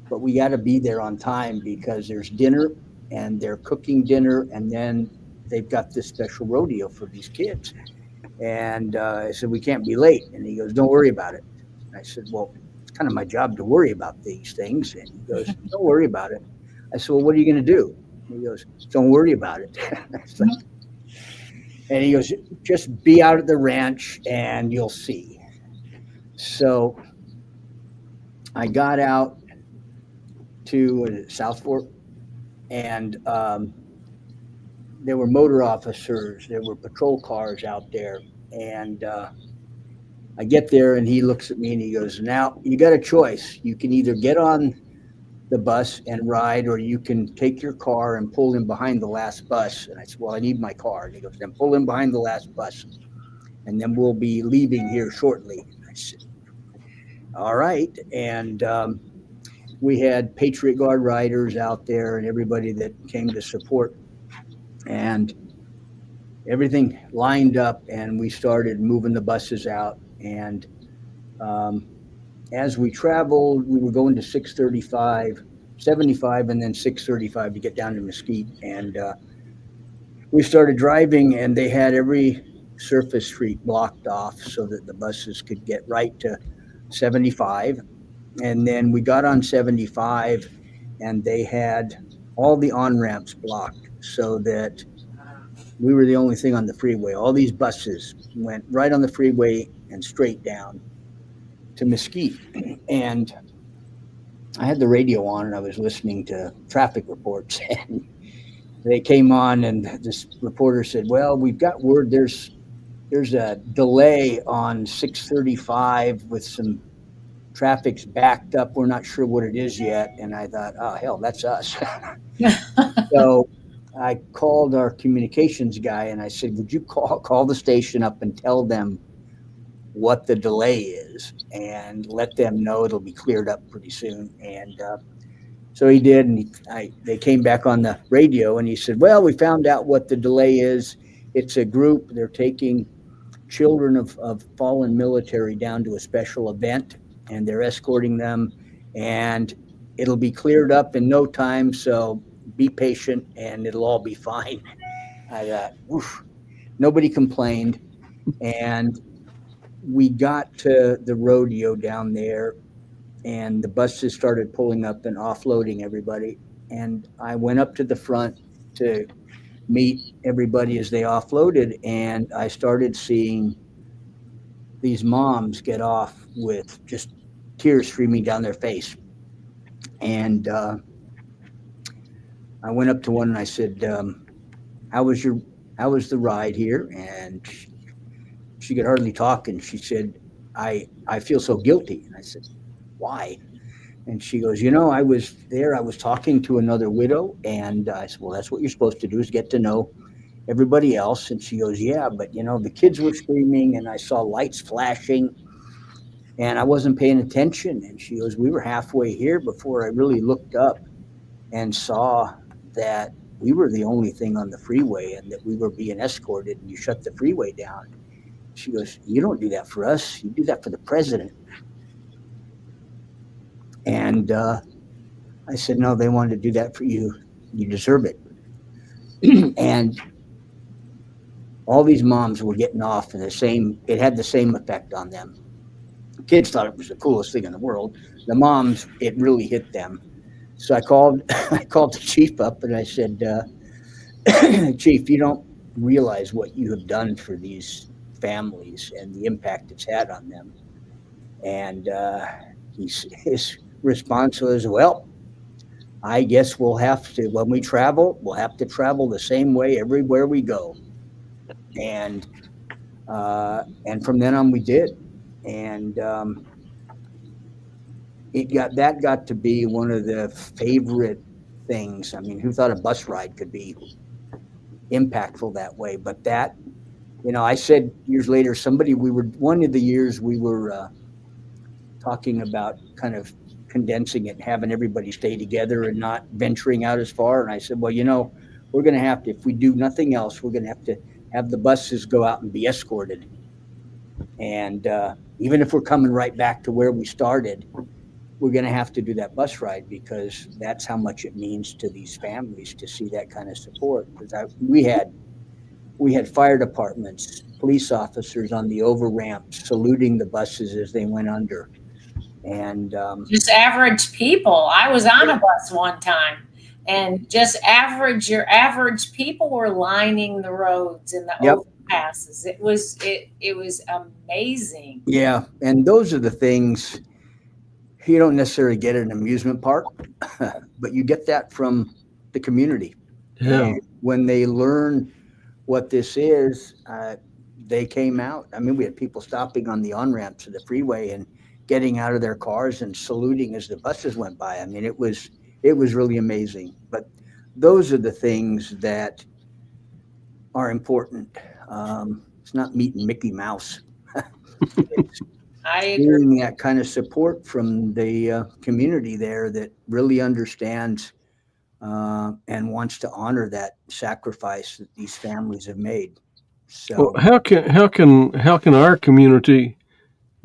But we got to be there on time because there's dinner, and they're cooking dinner. And then they've got this special rodeo for these kids. And I said, we can't be late. And he goes, don't worry about it. I said, well, it's kind of my job to worry about these things. And he goes, don't worry about it. I said, well, what are you going to do? And he goes, don't worry about it. And he goes, just be out at the ranch and you'll see. So I got out to South Fork, and there were motor officers, there were patrol cars out there. And I get there and he looks at me and he goes, now you got a choice. You can either get on the bus and ride, or you can take your car and pull in behind the last bus. And I said, well, I need my car. And he goes, then pull in behind the last bus and then we'll be leaving here shortly. And I said, all right. And we had Patriot Guard riders out there and everybody that came to support, and everything lined up, and we started moving the buses out. And as we traveled, we were going to 75, and then 635 to get down to Mesquite. And we started driving, and they had every surface street blocked off so that the buses could get right to 75. And then we got on 75, and they had all the on-ramps blocked so that we were the only thing on the freeway. All these buses went right on the freeway and straight down to Mesquite. And I had the radio on and I was listening to traffic reports, and they came on, and this reporter said, well, we've got word there's there's a delay on 635 with some traffic's backed up. We're not sure what it is yet. And I thought, oh, hell, that's us. So I called our communications guy and I said, would you call the station up and tell them what the delay is and let them know it'll be cleared up pretty soon. And so he did. And they came back on the radio and he said, well, we found out what the delay is. It's a group. They're taking children of fallen military down to a special event and they're escorting them and it'll be cleared up in no time. So be patient and it'll all be fine. I thought, oof, nobody complained. And we got to the rodeo down there and the buses started pulling up and offloading everybody. And I went up to the front to meet everybody as they offloaded. And I started seeing these moms get off with just tears streaming down their face. And I went up to one and I said, how was the ride here? And she could hardly talk. And she said, I feel so guilty. And I said, why? And she goes, I was there. I was talking to another widow. And I said, well, that's what you're supposed to do is get to know everybody else. And she goes, yeah, but the kids were screaming and I saw lights flashing and I wasn't paying attention. And she goes, we were halfway here before I really looked up and saw that we were the only thing on the freeway and that we were being escorted and you shut the freeway down. She goes, you don't do that for us. You do that for the president. And I said, no, they wanted to do that for you. You deserve it. And all these moms were getting off and it had the same effect on them. Kids thought it was the coolest thing in the world. The moms, it really hit them. So I called the chief up and I said, Chief, you don't realize what you have done for these families and the impact it's had on them. And his response was, well, I guess when we travel, we'll have to travel the same way everywhere we go. And from then on we did. And that got to be one of the favorite things. I mean, who thought a bus ride could be impactful that way? But that, I said years later, one of the years we were talking about kind of condensing it and having everybody stay together and not venturing out as far. And I said, well, we're going to have to, if we do nothing else, we're going to have the buses go out and be escorted. And even if we're coming right back to where we started, we're going to have to do that bus ride because that's how much it means to these families to see that kind of support. Because we had fire departments, police officers on the over ramp saluting the buses as they went under. And just average people. I was on a bus one time and just your average people were lining the roads and the overpasses. It was amazing. Yeah. And those are the things you don't necessarily get at an amusement park, but you get that from the community. Yeah. And when they learn what this is, they came out. I mean, we had people stopping on the on-ramps of the freeway and getting out of their cars and saluting as the buses went by. I mean, it was really amazing. But those are the things that are important. It's not meeting Mickey Mouse. I agree. Hearing that kind of support from the community there that really understands and wants to honor that sacrifice that these families have made. So, well, how can our community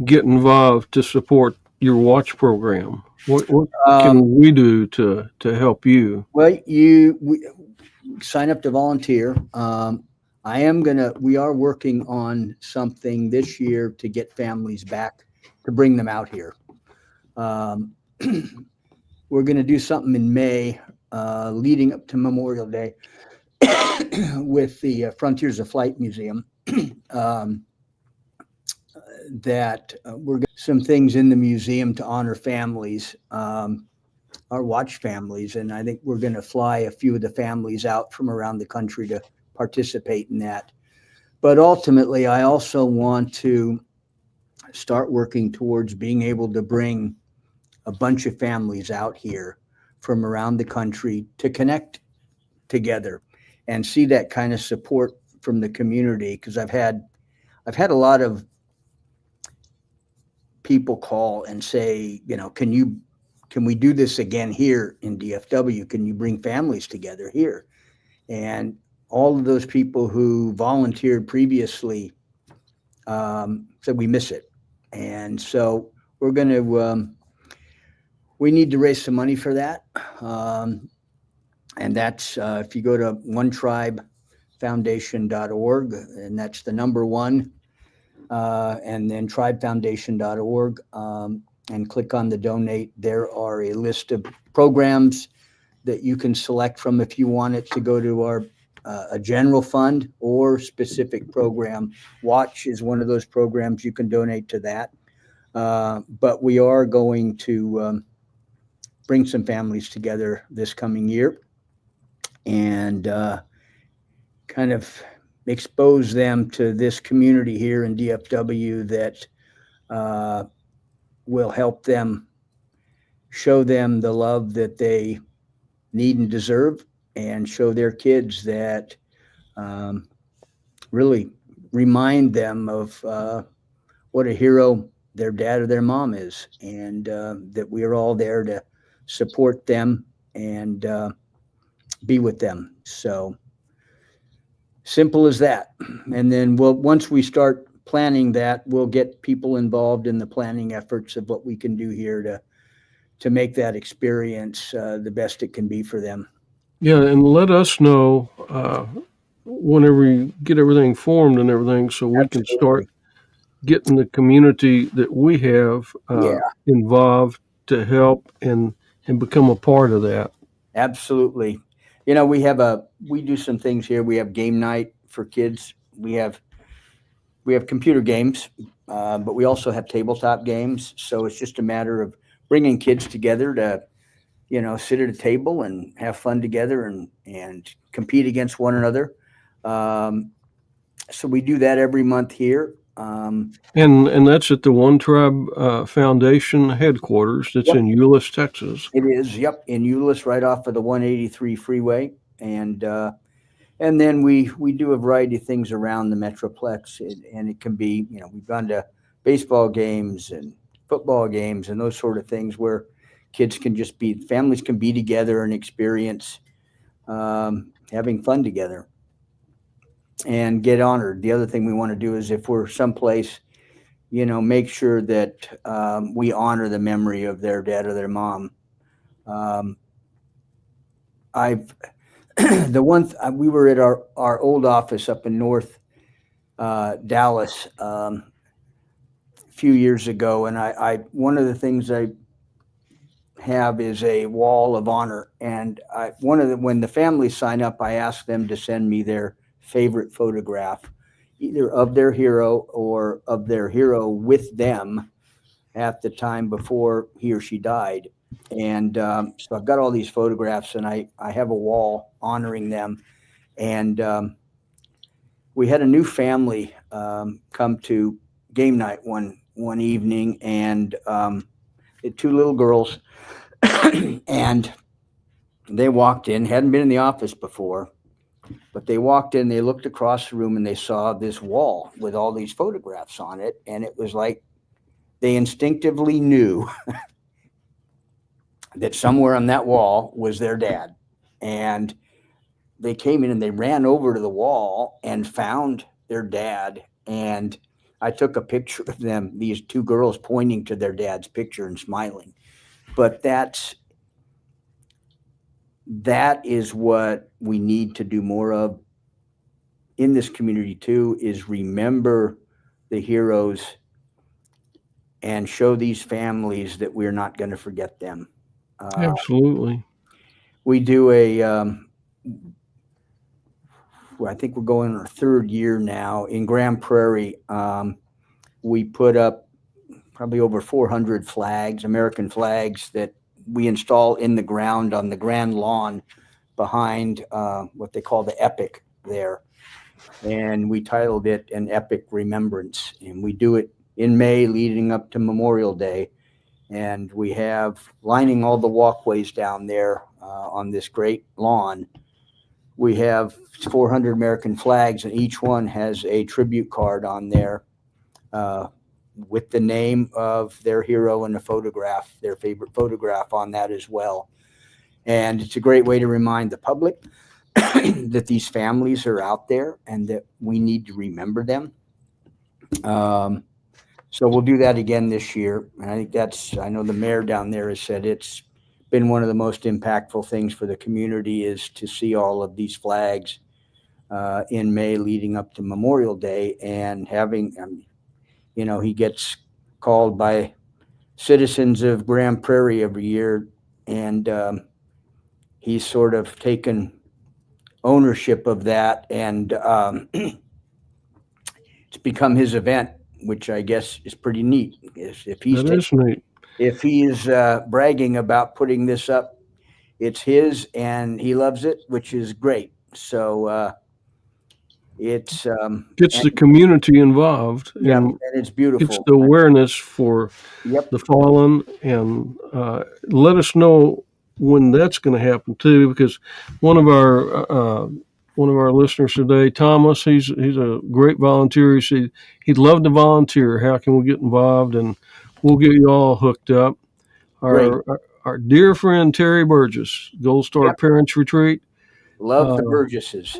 get involved to support your watch program? What can we do to help you? Well, we sign up to volunteer. We are working on something this year to get families back, to bring them out here. We're going to do something in May, leading up to Memorial Day with the Frontiers of Flight Museum. That we're going to some things in the museum to honor families, our watch families. And I think we're going to fly a few of the families out from around the country to participate in that. But ultimately, I also want to start working towards being able to bring a bunch of families out here from around the country to connect together and see that kind of support from the community. Because I've had a lot of people call and say, can we do this again here in DFW? Can you bring families together here? And all of those people who volunteered previously said we miss it. And so we're going to, we need to raise some money for that. And that's, if you go to onetribefoundation.org, and that's the number one, and then tribefoundation.org, and click on the donate. There are a list of programs that you can select from if you want it to go to our a general fund or specific program. Watch is one of those programs. You can donate to that. But we are going to bring some families together this coming year and kind of expose them to this community here in DFW that will help them, show them the love that they need and deserve, and show their kids that really remind them of what a hero their dad or their mom is, and that we are all there to support them and be with them. So simple as that. And then once we start planning that, we'll get people involved in the planning efforts of what we can do here to make that experience the best it can be for them. Yeah, and let us know whenever you get everything formed and everything, so we can start getting the community that we have involved to help and become a part of that. Absolutely. We do some things here. We have game night for kids. We have computer games, but we also have tabletop games. So it's just a matter of bringing kids together to, sit at a table and have fun together and compete against one another. So we do that every month here. And that's at the One Tribe Foundation headquarters. That's in Euless, Texas. It is, in Euless, right off of the 183 freeway. And then we do a variety of things around the Metroplex, and it can be, we've gone to baseball games and football games and those sort of things where families can be together and experience having fun together and get honored. The other thing we want to do is, if we're someplace, make sure that we honor the memory of their dad or their mom. We were at our old office up in North Dallas a few years ago, and one of the things I have is a wall of honor, and when the families sign up, I ask them to send me their favorite photograph, either of their hero or of their hero with them at the time before he or she died. And so I've got all these photographs, and I have a wall honoring them. And we had a new family come to game night one evening, and two little girls, and they walked in, hadn't been in the office before, but they walked in, they looked across the room, and they saw this wall with all these photographs on it. And it was like they instinctively knew that somewhere on that wall was their dad. And they came in and they ran over to the wall and found their dad. And I took a picture of them, these two girls pointing to their dad's picture and smiling. But that is what we need to do more of in this community too, is remember the heroes and show these families that we're not going to forget them. Absolutely. We do I think we're going our third year now in Grand Prairie. We put up probably over 400 flags, American flags, that we install in the ground on the grand lawn behind what they call the Epic there. and we titled it An Epic Remembrance. And we do it in May leading up to Memorial Day. And we have lining all the walkways down there on this great lawn. We have 400 American flags, and each one has a tribute card on there with the name of their hero and a photograph, their favorite photograph on that as well. And it's a great way to remind the public that these families are out there and that we need to remember them. So we'll do that again this year. And I think I know the mayor down there has said it's been one of the most impactful things for the community is to see all of these flags in May leading up to Memorial Day, and having, he gets called by citizens of Grand Prairie every year, and he's sort of taken ownership of that, and it's become his event, which I guess is pretty neat. If he is bragging about putting this up, it's his, and he loves it, which is great. So it's gets the community involved. Yeah, and it's beautiful. It's the awareness for the fallen, and let us know when that's going to happen too, because one of our listeners today, Thomas, he's a great volunteer. He said he'd love to volunteer. How can we get involved? And we'll get you all hooked up. Our dear friend Terry Burgess, Gold Star Parents Retreat. Love the Burgesses.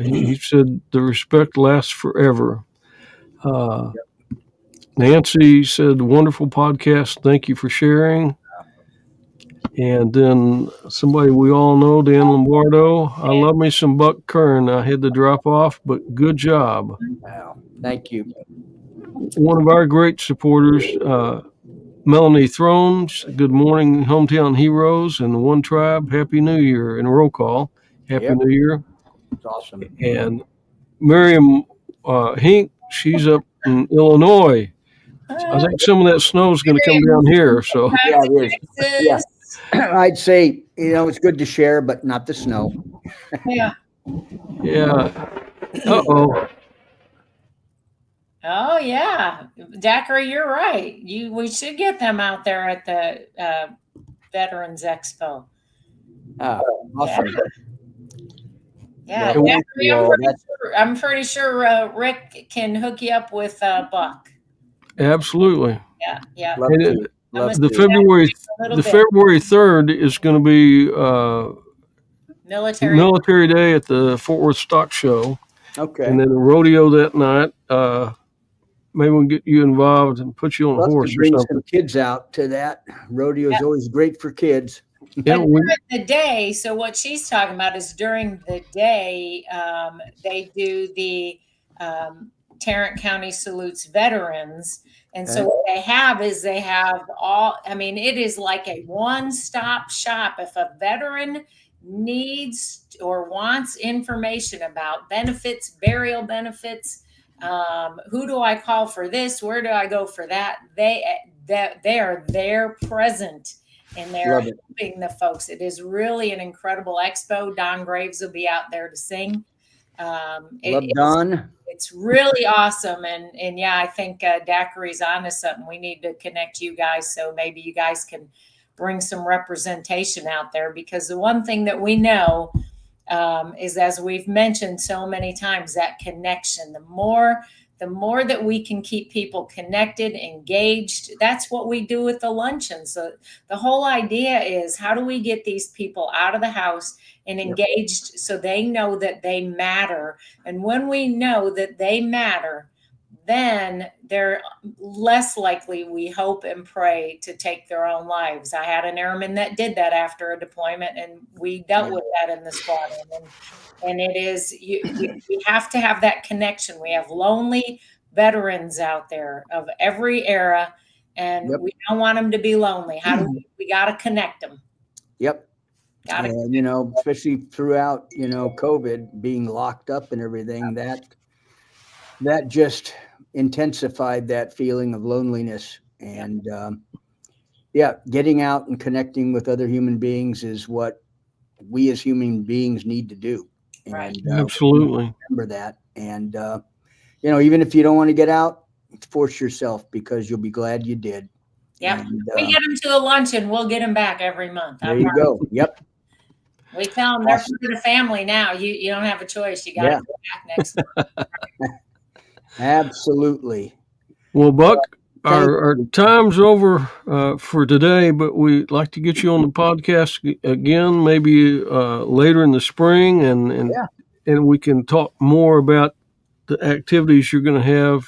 He said the respect lasts forever. Nancy said, wonderful podcast. Thank you for sharing. And then somebody we all know, Dan Lombardo. I love me some Buck Kern. I had to drop off, but good job. Wow. Thank you. One of our great supporters, Melanie Thrones. Good morning, Hometown Heroes and the One Tribe. Happy New Year. And a roll call. Happy New Year. It's awesome. And Miriam Hink, she's up in Illinois. I think some of that snow is going to come down here. So yeah, it is. Yeah. I'd say, it's good to share, but not the snow. Yeah. Uh-oh. Oh, yeah. Dacre, you're right. We should get them out there at the Veterans Expo. Awesome. Yeah. I'm pretty sure Rick can hook you up with Buck. Day. Yeah. The February 3rd is going to be Military Day at the Fort Worth Stock Show. Okay. And then a rodeo that night. Maybe we'll get you involved and put you on a horse or something. Some kids out to that. Rodeo is always great for kids. But during the day, so what she's talking about is during the day, they do the Tarrant County Salutes Veterans. And so what they have it is like a one-stop shop. If a veteran needs or wants information about benefits, burial benefits, who do I call for this? Where do I go for that? They are there present, and they're helping the folks. It is really an incredible expo. Don Graves will be out there to sing. Don. It's really awesome. And yeah, I think Daiquiri's onto something. We need to connect you guys, so maybe you guys can bring some representation out there, because the one thing that we know is, as we've mentioned so many times, that connection. The more that we can keep people connected, engaged, that's what we do with the luncheon. So the whole idea is, how do we get these people out of the house and engaged so they know that they matter? And when we know that they matter, then they're less likely, we hope and pray, to take their own lives. I had an airman that did that after a deployment, and we dealt with that in the squadron. And it is, we have to have that connection. We have lonely veterans out there of every era, and we don't want them to be lonely. How do we got to connect them? Yep. Especially throughout, COVID, being locked up and everything, that just intensified that feeling of loneliness. And getting out and connecting with other human beings is what we as human beings need to do. Right. And Absolutely. remember that. And even if you don't want to get out, force yourself, because you'll be glad you did. Yep. And, We get them to a luncheon. We'll get them back every month. there you go. Yep. We tell them they're part of the family now. You don't have a choice. You got to go back next month. Absolutely. Well, Buck, Thank our time's over for today, but we'd like to get you on the podcast again, maybe later in the spring, and we can talk more about the activities you're going to have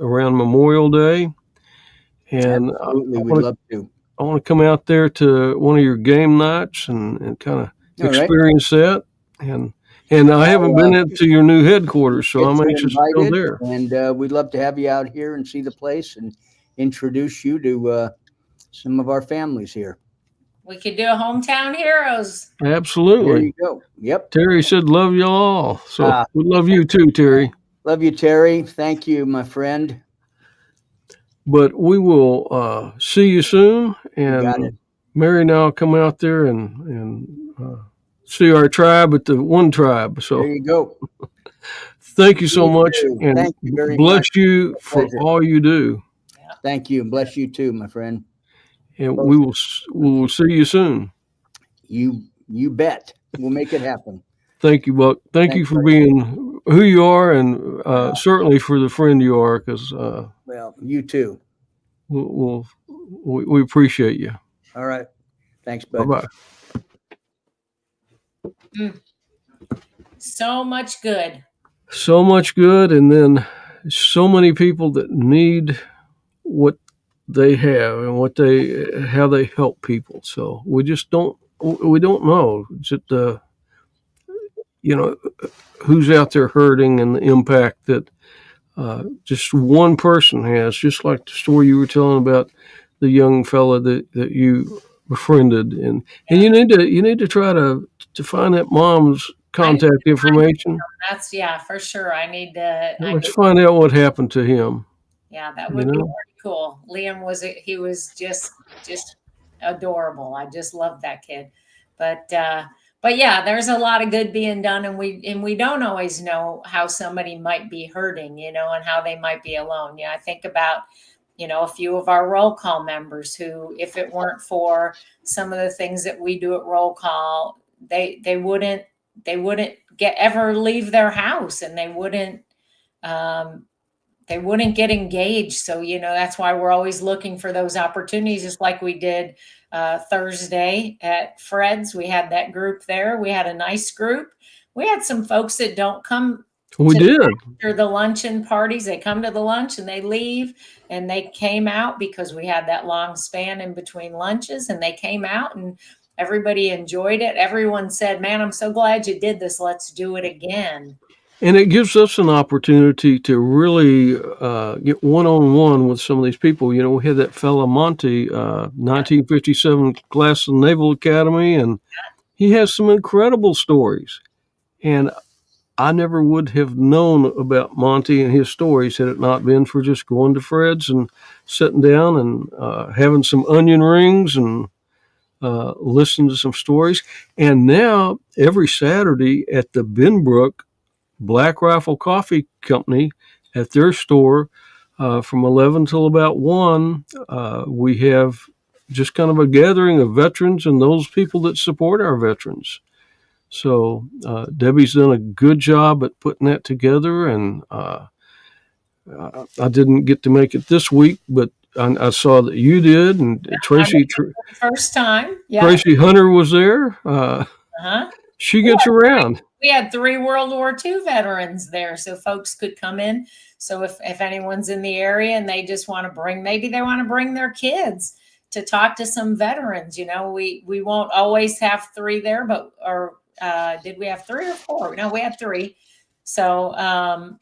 around Memorial Day. And Absolutely. We'd love to. I want to come out there to one of your game nights and kind of All right. experience that. And I haven't been into your new headquarters, so I'm anxious to go there. And we'd love to have you out here and see the place and introduce you to some of our families here. We could do a Hometown Heroes. Absolutely. There you go. Yep. Terry said, love y'all. So we love you too, Terry. Love you, Terry. Thank you, my friend. But we will see you soon. And Mary and I'll come out there and see our tribe at the One Tribe. So there you go. Thank you so much. And thank you very bless much. you for all you do. Thank you. Bless you too, my friend. And we will see you soon. You bet. We'll make it happen. Thank you, Buck. Thank you for being who you are, and certainly for the friend you are, because well, you too. We appreciate you. All right. Thanks, bud. Bye-bye. So much good. So much good, and then so many people that need what they have and how they help people. So we just don't know. Is it who's out there hurting, and the impact that just one person has, just like the story you were telling about the young fella that you befriended, and you need to try to find that mom's contact information. That's for sure. I need to. Let's find out what happened to him. Yeah, that would be pretty cool. Liam was just adorable. I just loved that kid. But yeah, there's a lot of good being done, and we don't always know how somebody might be hurting, and how they might be alone. I think about, a few of our roll call members who, if it weren't for some of the things that we do at roll call, they wouldn't ever leave their house, and they wouldn't get engaged. So, that's why we're always looking for those opportunities, just like we did Thursday at Fred's. We had that group there. We had a nice group. We had some folks that don't come. After the luncheon parties, they come to the lunch and they leave, and they came out because we had that long span in between lunches, and they came out and everybody enjoyed it. Everyone said, man, I'm so glad you did this. Let's do it again. And it gives us an opportunity to really get one-on-one with some of these people. We had that fella Monty, 1957 class of the Naval Academy, and he has some incredible stories. And I never would have known about Monty and his stories had it not been for just going to Fred's and sitting down and having some onion rings and listening to some stories. And now every Saturday at the Benbrook Black Rifle Coffee Company at their store from 11 till about 1, we have just kind of a gathering of veterans and those people that support our veterans. So Debbie's done a good job at putting that together, and I didn't get to make it this week, but I saw that you did, and Tracy. First time, Tracy Hunter was there. She gets around. We had 3 World War II veterans there, so folks could come in. So if anyone's in the area and they just want to bring their kids to talk to some veterans, we won't always have 3 there, but did we have 3 or 4? No, we had 3. So, Al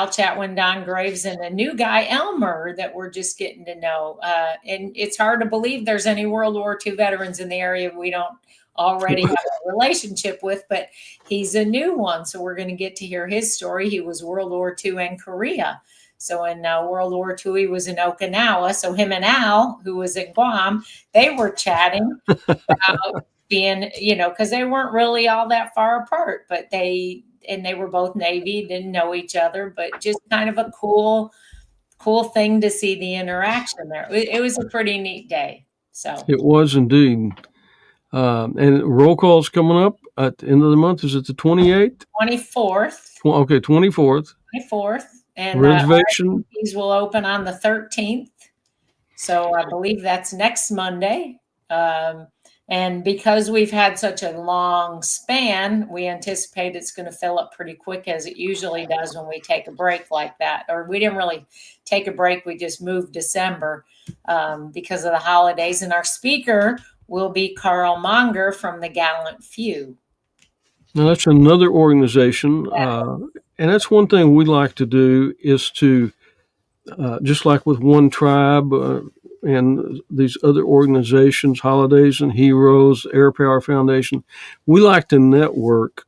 Chatwin, Don Graves, and a new guy, Elmer, that we're just getting to know. And it's hard to believe there's any World War II veterans in the area we don't already have a relationship with, but he's a new one. So we're going to get to hear his story. He was World War II and Korea. So in World War II, he was in Okinawa. So him and Al, who was in Guam, they were chatting about being, because they weren't really all that far apart, but they were both Navy, didn't know each other, but just kind of a cool thing to see the interaction there. It was a pretty neat day. So It was indeed. And roll call's coming up at the end of the month. Is it the 28th? 24th. Okay, 24th. 24th. And Reservation. RSVPs will open on the 13th. So I believe that's next Monday. And because we've had such a long span, we anticipate it's going to fill up pretty quick, as it usually does when we take a break like that. Or we didn't really take a break. We just moved December because of the holidays. And our speaker will be Carl Monger from the Gallant Few. Now, that's another organization. And that's one thing we like to do is to, just like with One Tribe and these other organizations, Holidays and Heroes, Air Power Foundation, we like to network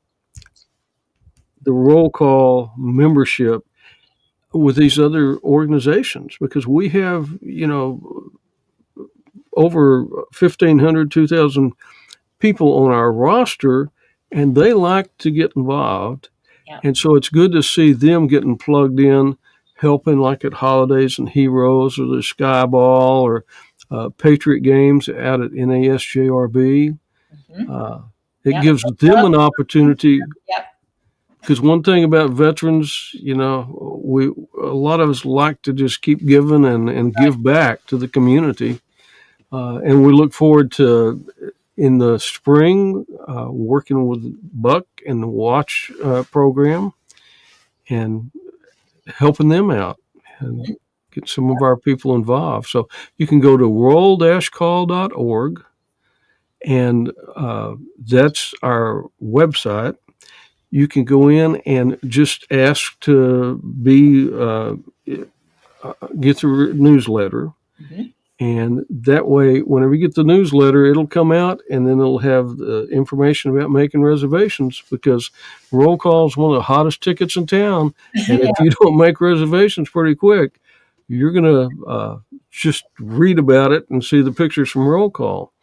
the roll call membership with these other organizations, because we have, over 1,500, 2,000 people on our roster, and they like to get involved. Yeah. And so it's good to see them getting plugged in, helping like at Holidays and Heroes or the Skyball or Patriot Games out at NASJRB. It gives them an opportunity. Yep. Because one thing about veterans, a lot of us like to just keep giving and give back to the community. And we look forward to, in the spring, working with Buck and the Watch program and helping them out and get some of our people involved. So you can go to roll-call.org, and that's our website. You can go in and just ask to be get the newsletter. And that way, whenever you get the newsletter, it'll come out, and then it'll have the information about making reservations, because roll call is one of the hottest tickets in town. And if you don't make reservations pretty quick, you're going to just read about it and see the pictures from roll call.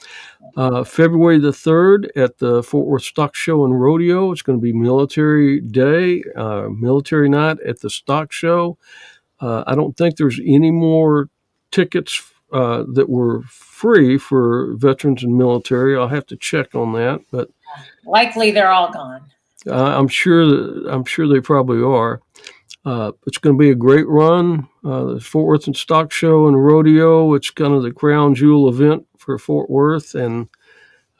February the 3rd at the Fort Worth Stock Show and Rodeo. It's going to be Military Day, Military Night at the Stock Show. I don't think there's any more tickets that were free for veterans and military. I'll have to check on that, but likely they're all gone. I'm sure they probably are. It's going to be a great run. The Fort Worth and Stock Show and Rodeo. It's kind of the crown jewel event for Fort Worth, and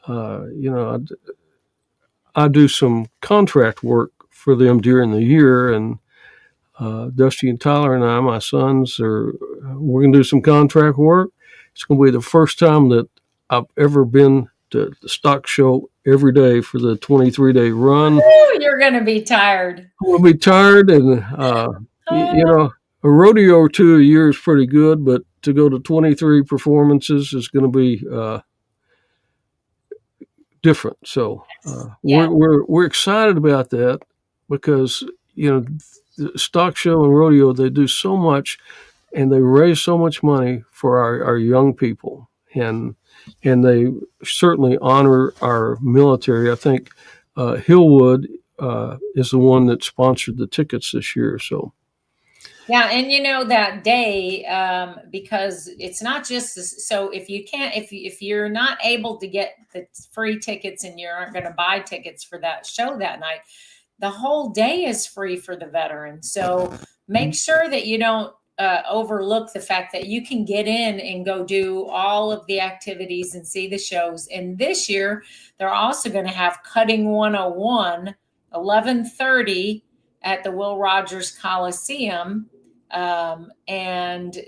I do some contract work for them during the year, and Dusty and Tyler and I, my sons, we're going to do some contract work. It's going to be the first time that I've ever been to the Stock Show every day for the 23-day run. Ooh, you're going to be tired. I'm going to be tired, and a rodeo or two a year is pretty good, but to go to 23 performances is going to be different. So we're excited about that, because the Stock Show and Rodeo, they do so much, and they raise so much money for our young people, and they certainly honor our military. I think Hillwood is the one that sponsored the tickets this year. So yeah, and that day, because it's not just this, so if you're not able to get the free tickets and you aren't going to buy tickets for that show that night, the whole day is free for the veterans. So make sure that you don't overlook the fact that you can get in and go do all of the activities and see the shows. And this year, they're also going to have Cutting 101, 11:30 at the Will Rogers Coliseum. And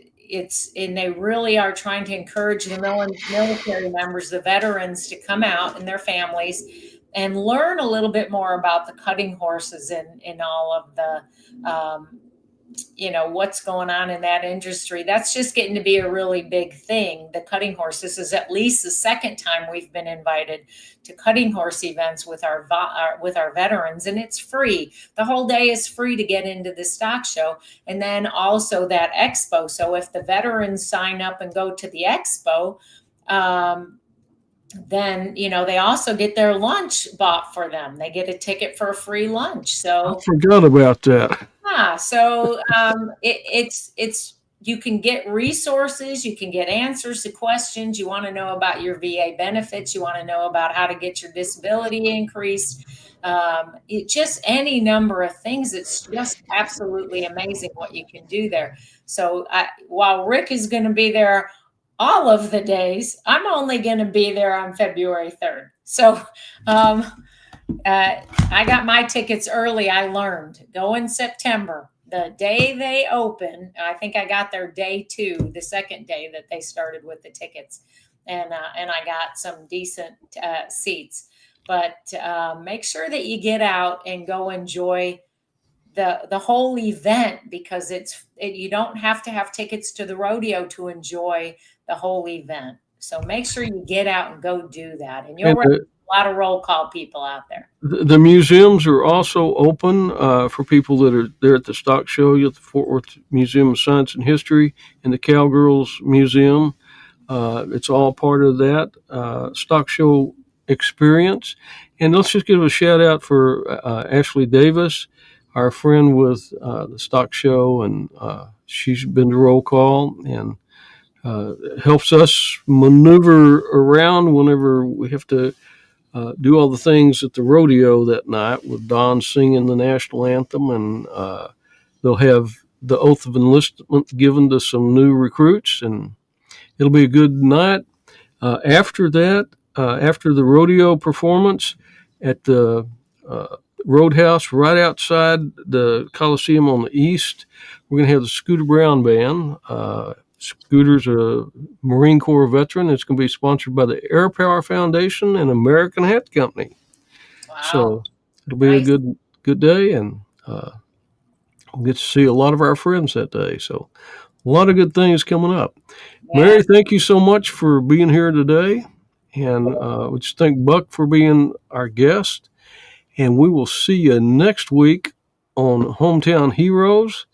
they really are trying to encourage the military members, the veterans, to come out and their families and learn a little bit more about the cutting horses and all of the, what's going on in that industry. That's just getting to be a really big thing. The cutting horse. This is at least the second time we've been invited to cutting horse events with our veterans, and it's free. The whole day is free to get into the stock show, and then also that expo. So if the veterans sign up and go to the expo, then, they also get their lunch bought for them. They get a ticket for a free lunch. I So, forgot about that. it's you can get resources, you can get answers to questions. You want to know about your VA benefits, you want to know about how to get your disability increased. Just any number of things. It's just absolutely amazing what you can do there. So while Rick is going to be there all of the days, I'm only going to be there on February 3rd. So I got my tickets early. I learned go in September, the day they open. I think I got there day 2, the second day that they started with the tickets, and I got some decent seats. But make sure that you get out and go enjoy the whole event, because you don't have to have tickets to the rodeo to enjoy the whole event. So make sure you get out and go do that, and you'll And run a lot of roll call people out there. the museums are also open for people that are there at the stock show. You have the Fort Worth Museum of Science and History and the Cowgirls Museum. It's all part of that stock show experience. And let's just give a shout out for Ashley Davis, our friend with the stock show, and she's been to roll call and helps us maneuver around whenever we have to do all the things at the rodeo that night, with Don singing the national anthem, and they'll have the oath of enlistment given to some new recruits, and it'll be a good night. After that, after the rodeo performance at the Roadhouse right outside the Coliseum on the east, we're going to have the Scooter Brown Band. Scooter's a Marine Corps veteran. It's going to be sponsored by the Air Power Foundation and American Hat Company. Wow. So it'll be Nice. a good day, and we'll get to see a lot of our friends that day. So a lot of good things coming up. Yeah. Mary, thank you so much for being here today. And we just thank Buck for being our guest. And we will see you next week on Hometown Heroes.